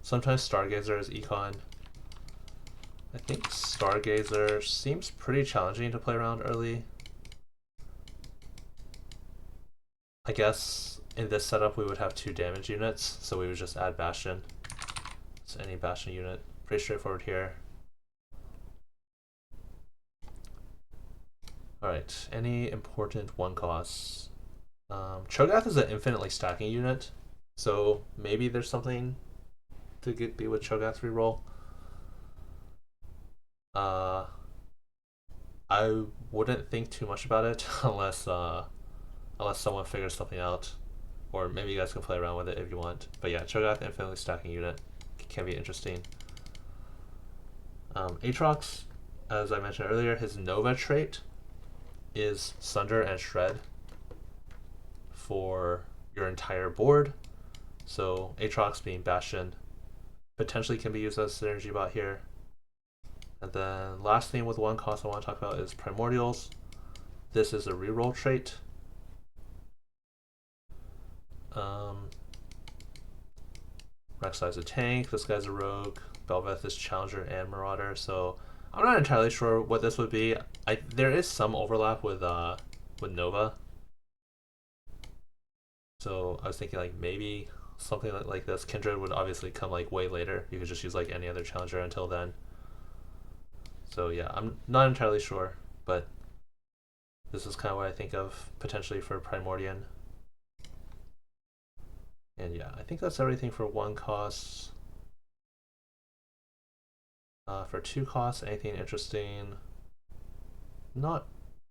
Sometimes Stargazer is econ. I think Stargazer seems pretty challenging to play around early. I guess in this setup we would have 2 damage units, so we would just add Bastion. So any Bastion unit. Pretty straightforward here. Alright, any important 1 costs? Cho'Gath is an infinitely stacking unit, so maybe there's something to be with Cho'Gath reroll. I wouldn't think too much about it unless someone figures something out, or maybe you guys can play around with it if you want. But yeah, Cho'Gath infinitely stacking unit can be interesting. Aatrox, as I mentioned earlier, his Nova trait is Sunder and Shred for your entire board. So Aatrox being Bastion potentially can be used as synergy bot here. And then last thing with 1 cost I want to talk about is Primordials. This is a reroll trait. Rek'Sai's a tank, this guy's a rogue, Bel'Veth is Challenger and Marauder, so I'm not entirely sure what this would be. There is some overlap with Nova. So I was thinking like maybe something like this. Kindred would obviously come like way later. You could just use like any other Challenger until then. So yeah, I'm not entirely sure, but this is kind of what I think of potentially for Primordian. And yeah, I think that's everything for 1 cost. For 2 costs, anything interesting? Not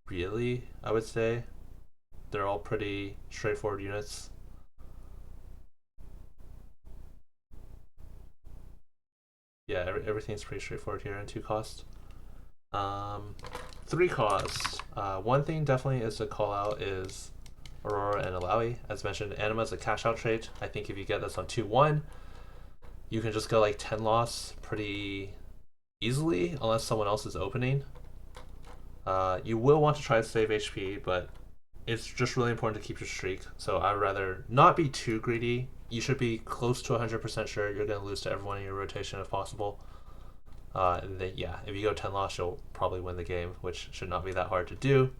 really, I would say. They're all pretty straightforward units. Yeah, everything's pretty straightforward here in 2 costs. 3 costs. One thing definitely is to call out is Aurora and Alawi. As mentioned, Anima is a cash out trait. I think if you get this on 2-1, you can just go like 10 loss pretty easily unless someone else is opening. You will want to try to save HP, but it's just really important to keep your streak. So I'd rather not be too greedy. You should be close to 100% sure you're going to lose to everyone in your rotation if possible. And then yeah, if you go 10 loss, you'll probably win the game, which should not be that hard to do.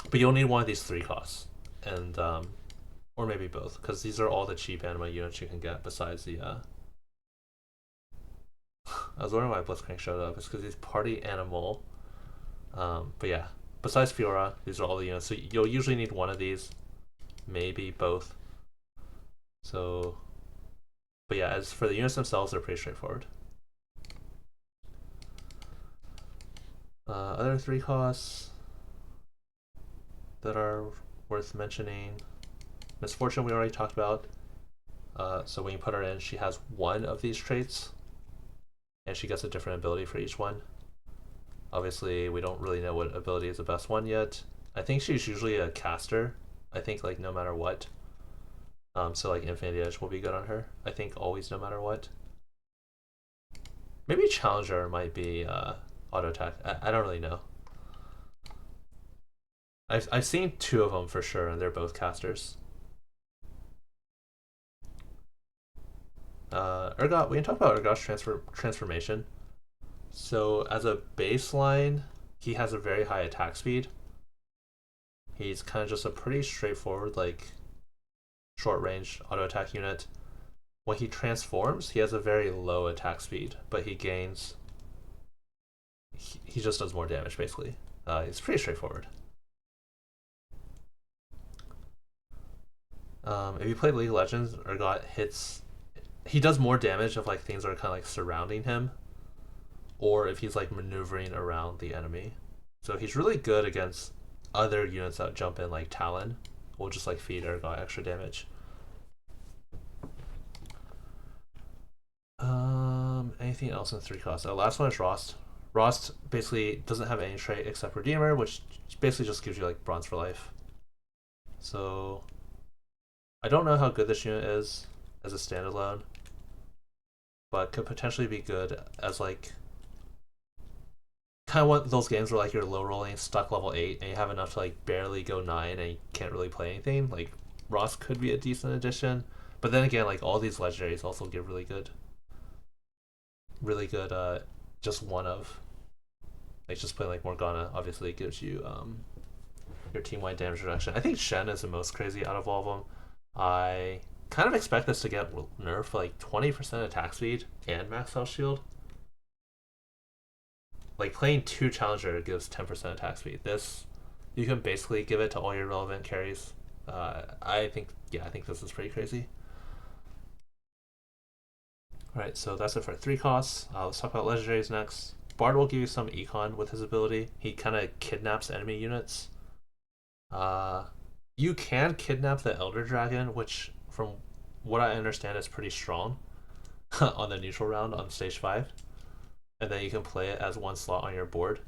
But you'll need one of these 3 costs, and or maybe both, because these are all the cheap anima units you can get besides the. I was wondering why Blitzcrank showed up. It's because he's party animal. But yeah, besides Fiora, these are all the units. So you'll usually need one of these, maybe both. So, but yeah, as for the units themselves, they're pretty straightforward. Other 3 costs that are worth mentioning. Misfortune we already talked about. So when you put her in, she has 1 of these traits, and she gets a different ability for each one. Obviously, we don't really know what ability is the best one yet. I think she's usually a caster. I think like no matter what. So like Infinity Edge will be good on her. I think always no matter what. Maybe Challenger might be auto attack. I don't really know. I've seen 2 of them for sure, and they're both casters. Urgot, we can talk about Urgot's transformation. So as a baseline, he has a very high attack speed. He's kind of just a pretty straightforward, like, short range auto attack unit. When he transforms, he has a very low attack speed, but he gains. He just does more damage basically. It's pretty straightforward. If you play League of Legends, Urgot hits. He does more damage if like things are kind of like surrounding him, or if he's like maneuvering around the enemy. So he's really good against other units that jump in, like Talon. Will just like feed Urgot extra damage. anything else in 3 costs? The last one is Rost. Rost basically doesn't have any trait except Redeemer, which basically just gives you like bronze for life. So I don't know how good this unit is as a standalone, but could potentially be good as like kind of one of those games where like you're low rolling stuck level 8 and you have enough to like barely go 9 and you can't really play anything. Like Ross could be a decent addition, but then again, like all these legendaries also give really good just one of, like just playing like Morgana obviously gives you your team wide damage reduction. I think Shen is the most crazy out of all of them. I kind of expect this to get nerfed, like 20% attack speed and max health shield. Like playing 2 challenger gives 10% attack speed. This you can basically give it to all your relevant carries. I think this is pretty crazy. Alright, so that's it for 3 costs. Let's talk about legendaries next. Bard will give you some econ with his ability. He kind of kidnaps enemy units. You can kidnap the Elder Dragon, which from what I understand is pretty strong on the neutral round on stage 5. And then you can play it as 1 slot on your board.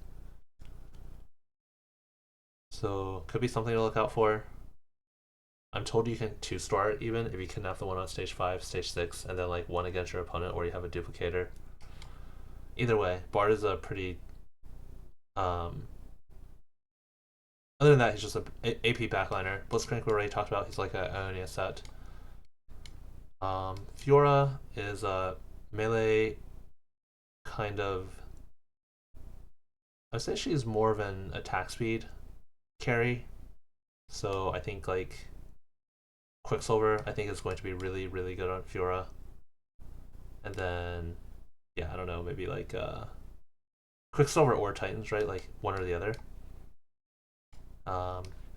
So could be something to look out for. I'm told you can 2-star it even if you kidnap the one on stage 5, stage 6, and then like 1 against your opponent, or you have a duplicator. Either way, Bard is a pretty other than that, he's just a AP backliner. Blitzcrank we already talked about. He's like a Ionia set. Fiora is a melee kind of. I'd say she's more of an attack speed carry. So I think like Quicksilver I think is going to be really, really good on Fiora. And then yeah, I don't know, maybe like Quicksilver or Titans, right? Like one or the other.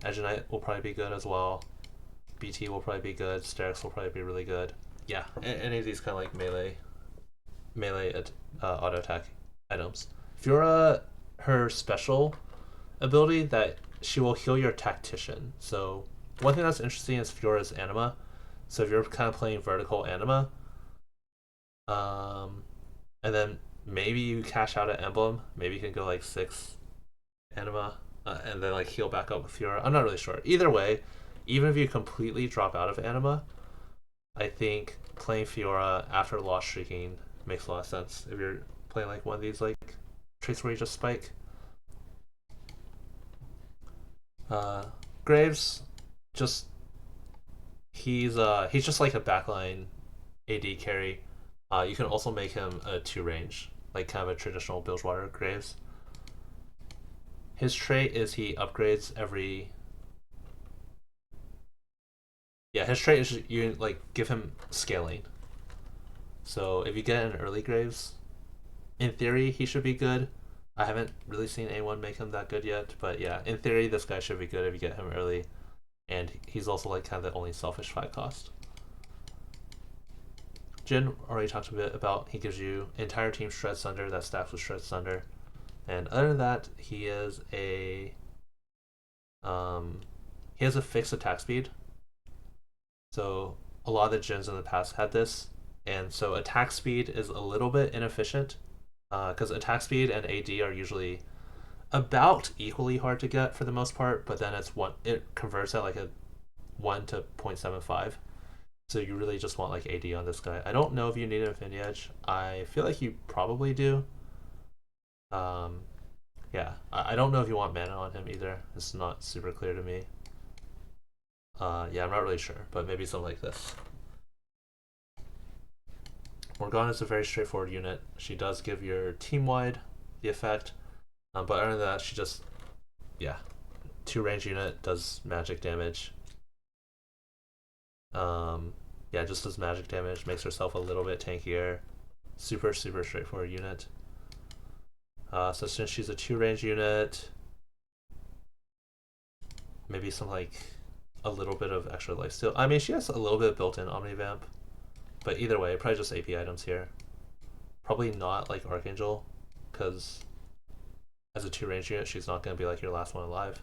Edge Knight will probably be good as well. BT will probably be good. Sterix will probably be really good. Yeah, any of these kind of like melee auto attack items. Fiora, her special ability that she will heal your tactician. So one thing that's interesting is Fiora's anima. So if you're kind of playing vertical anima, and then maybe you cash out an emblem, maybe you can go like 6 anima, and then like heal back up with Fiora. I'm not really sure. Either way, even if you completely drop out of anima, I think playing Fiora after lost streaking makes a lot of sense. If you're playing like one of these like traits where you just spike. Graves, just he's just like a backline AD carry. You can also make him a 2 range, like kind of a traditional Bilgewater Graves. His trait is he upgrades every. Yeah, his trait is you like give him scaling. So if you get an early Graves, in theory he should be good. I haven't really seen anyone make him that good yet, but yeah, in theory this guy should be good if you get him early. And he's also like kind of the only selfish 5 cost. Jin already talked a bit about he gives you entire team Shred Sunder that stacks with Shred Sunder. And other than that, he is a fixed attack speed. So a lot of the Jins in the past had this, and so attack speed is a little bit inefficient because attack speed and AD are usually about equally hard to get for the most part, but then it converts at like a 1 to 0.75. So you really just want like AD on this guy. I don't know if you need an Infinity Edge. I feel like you probably do. Yeah, I don't know if you want mana on him either. It's not super clear to me. Yeah, I'm not really sure, but maybe something like this. Morgana is a very straightforward unit. She does give your team-wide the effect, but other than that, she just, yeah, 2 range unit, does magic damage. Yeah, just does magic damage, makes herself a little bit tankier. Super, super straightforward unit. So since she's a 2 range unit, maybe some like a little bit of extra lifesteal. I mean, she has a little bit of built-in Omnivamp, but either way, probably just AP items here. Probably not like Archangel, because as a 2 range unit, she's not going to be like your last one alive.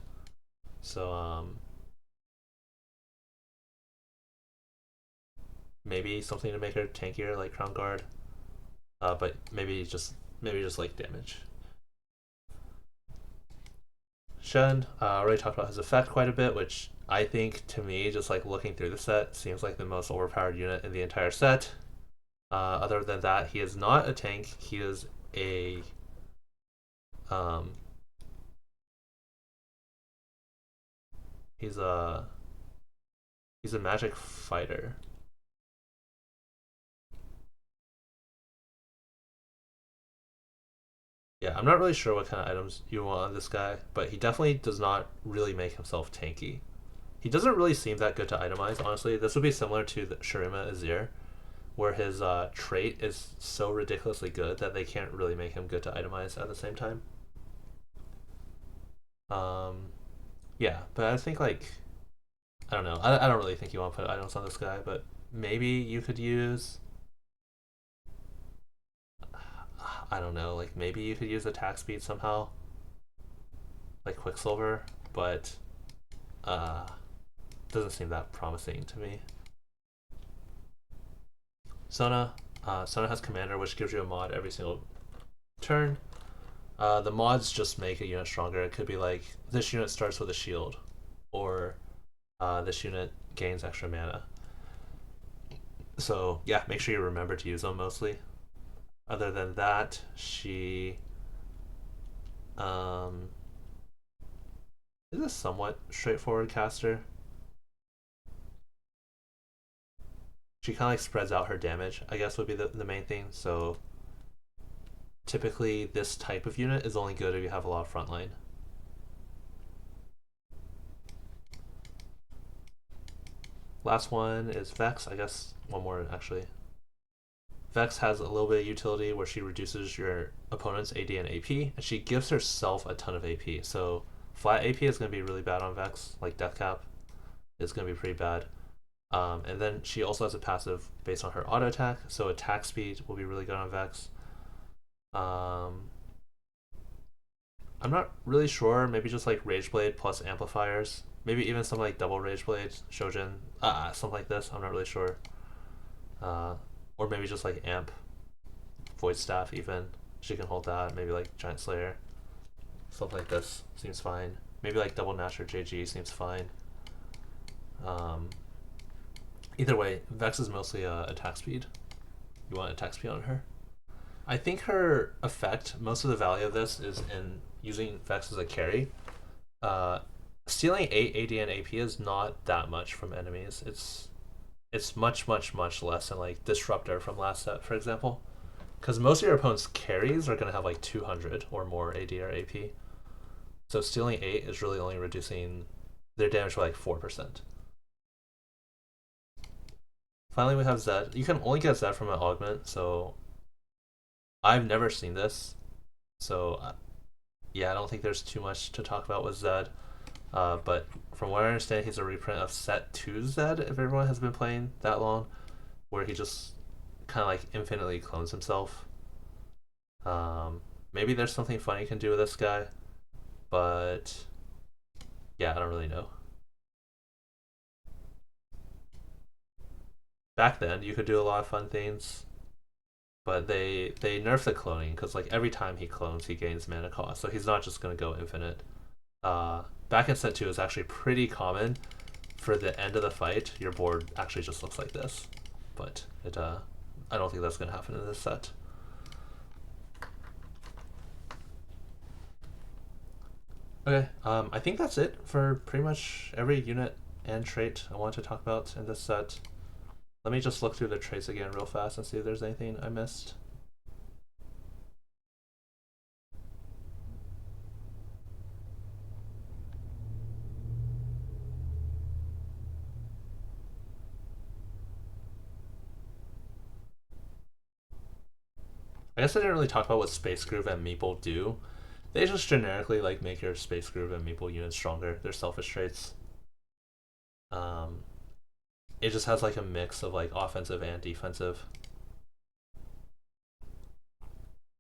So maybe something to make her tankier, like Crown Guard. but maybe just like damage. Shen, already talked about his effect quite a bit, which I think, to me, just like looking through the set, seems like the most overpowered unit in the entire set. Other than that, he is not a tank. He is a um, he's a magic fighter. Yeah, I'm not really sure what kind of items you want on this guy, but he definitely does not really make himself tanky. He doesn't really seem that good to itemize, honestly. This would be similar to the Shurima Azir, where his trait is so ridiculously good that they can't really make him good to itemize at the same time. Um, yeah, but I think like I don't know. I don't really think you want to put items on this guy, but maybe you could use. I don't know. Like maybe you could use attack speed somehow, like Quicksilver, but uh, doesn't seem that promising to me. Sona, Sona has Commander, which gives you a mod every single turn. The mods just make a unit stronger. It could be like this unit starts with a shield, or this unit gains extra mana. So yeah, make sure you remember to use them mostly. Other than that, she um, is a somewhat straightforward caster. She kind of like spreads out her damage, I guess would be the main thing. So typically this type of unit is only good if you have a lot of frontline. Last one is Vex. I guess one more actually. Vex has a little bit of utility where she reduces your opponent's AD and AP, and she gives herself a ton of AP. So flat AP is going to be really bad on Vex, like Death Cap is going to be pretty bad. And then she also has a passive based on her auto attack, so attack speed will be really good on Vex. I'm not really sure. Maybe just like Rage Blade plus amplifiers. Maybe even some like double Rage Blade, Shojin, something like this. I'm not really sure. Or maybe just like amp, Void Staff even. She can hold that. Maybe like Giant Slayer, something like this seems fine. Maybe like double Nasher JG seems fine. Either way, Vex is mostly attack speed. You want attack speed on her. I think her effect, most of the value of this is in using Vex as a carry. Uh, Stealing 8 AD and AP is not that much from enemies. It's much less than like Disruptor from last set, for example. Because most of your opponent's carries are going to have like 200 or more AD or AP. So stealing 8 is really only reducing their damage by like 4%. Finally, we have Zed. You can only get Zed from an augment, so I've never seen this. So yeah, I don't think there's too much to talk about with Zed. But from what I understand, he's a reprint of Set 2 Zed, if everyone has been playing that long, where he just kind of like infinitely clones himself. Maybe there's something fun you can do with this guy, but yeah, I don't really know. Back then, you could do a lot of fun things, but they nerfed the cloning because like every time he clones, he gains mana cost, so he's not just gonna go infinite. Back in set 2 is actually pretty common for the end of the fight. Your board actually just looks like this, but I don't think that's gonna happen in this set. Okay, I think that's it for pretty much every unit and trait I want to talk about in this set. Let me just look through the traits again real fast and see if there's anything I missed. I guess I didn't really talk about what Space Groove and Meeple do. They just generically like make your Space Groove and Meeple units stronger. They're selfish traits. It just has like a mix of like offensive and defensive.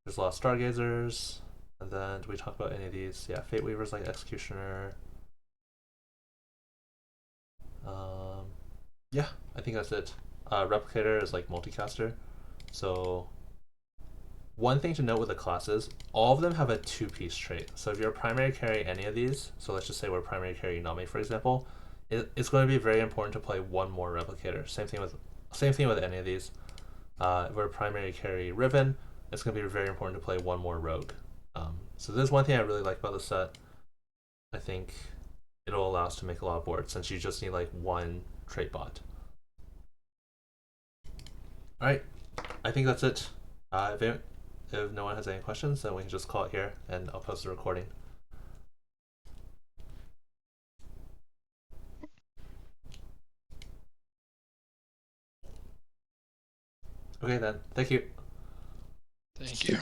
There's a lot of Stargazers. And then do we talk about any of these? Yeah, Fate Weaver's like Executioner. Yeah, I think that's it. Replicator is like multicaster. So one thing to note with the classes, all of them have a 2-piece trait. So if you're primary carry any of these, so let's just say we're primary carry Nami, for example, it's going to be very important to play one more replicator. Same thing with any of these. If we're primary carry Riven, it's going to be very important to play one more rogue. So there's one thing I really like about the set. I think it'll allow us to make a lot of boards since you just need like one trait bot. All right, I think that's it. If no one has any questions, then we can just call it here, and I'll post the recording. Okay then, thank you. Thank you.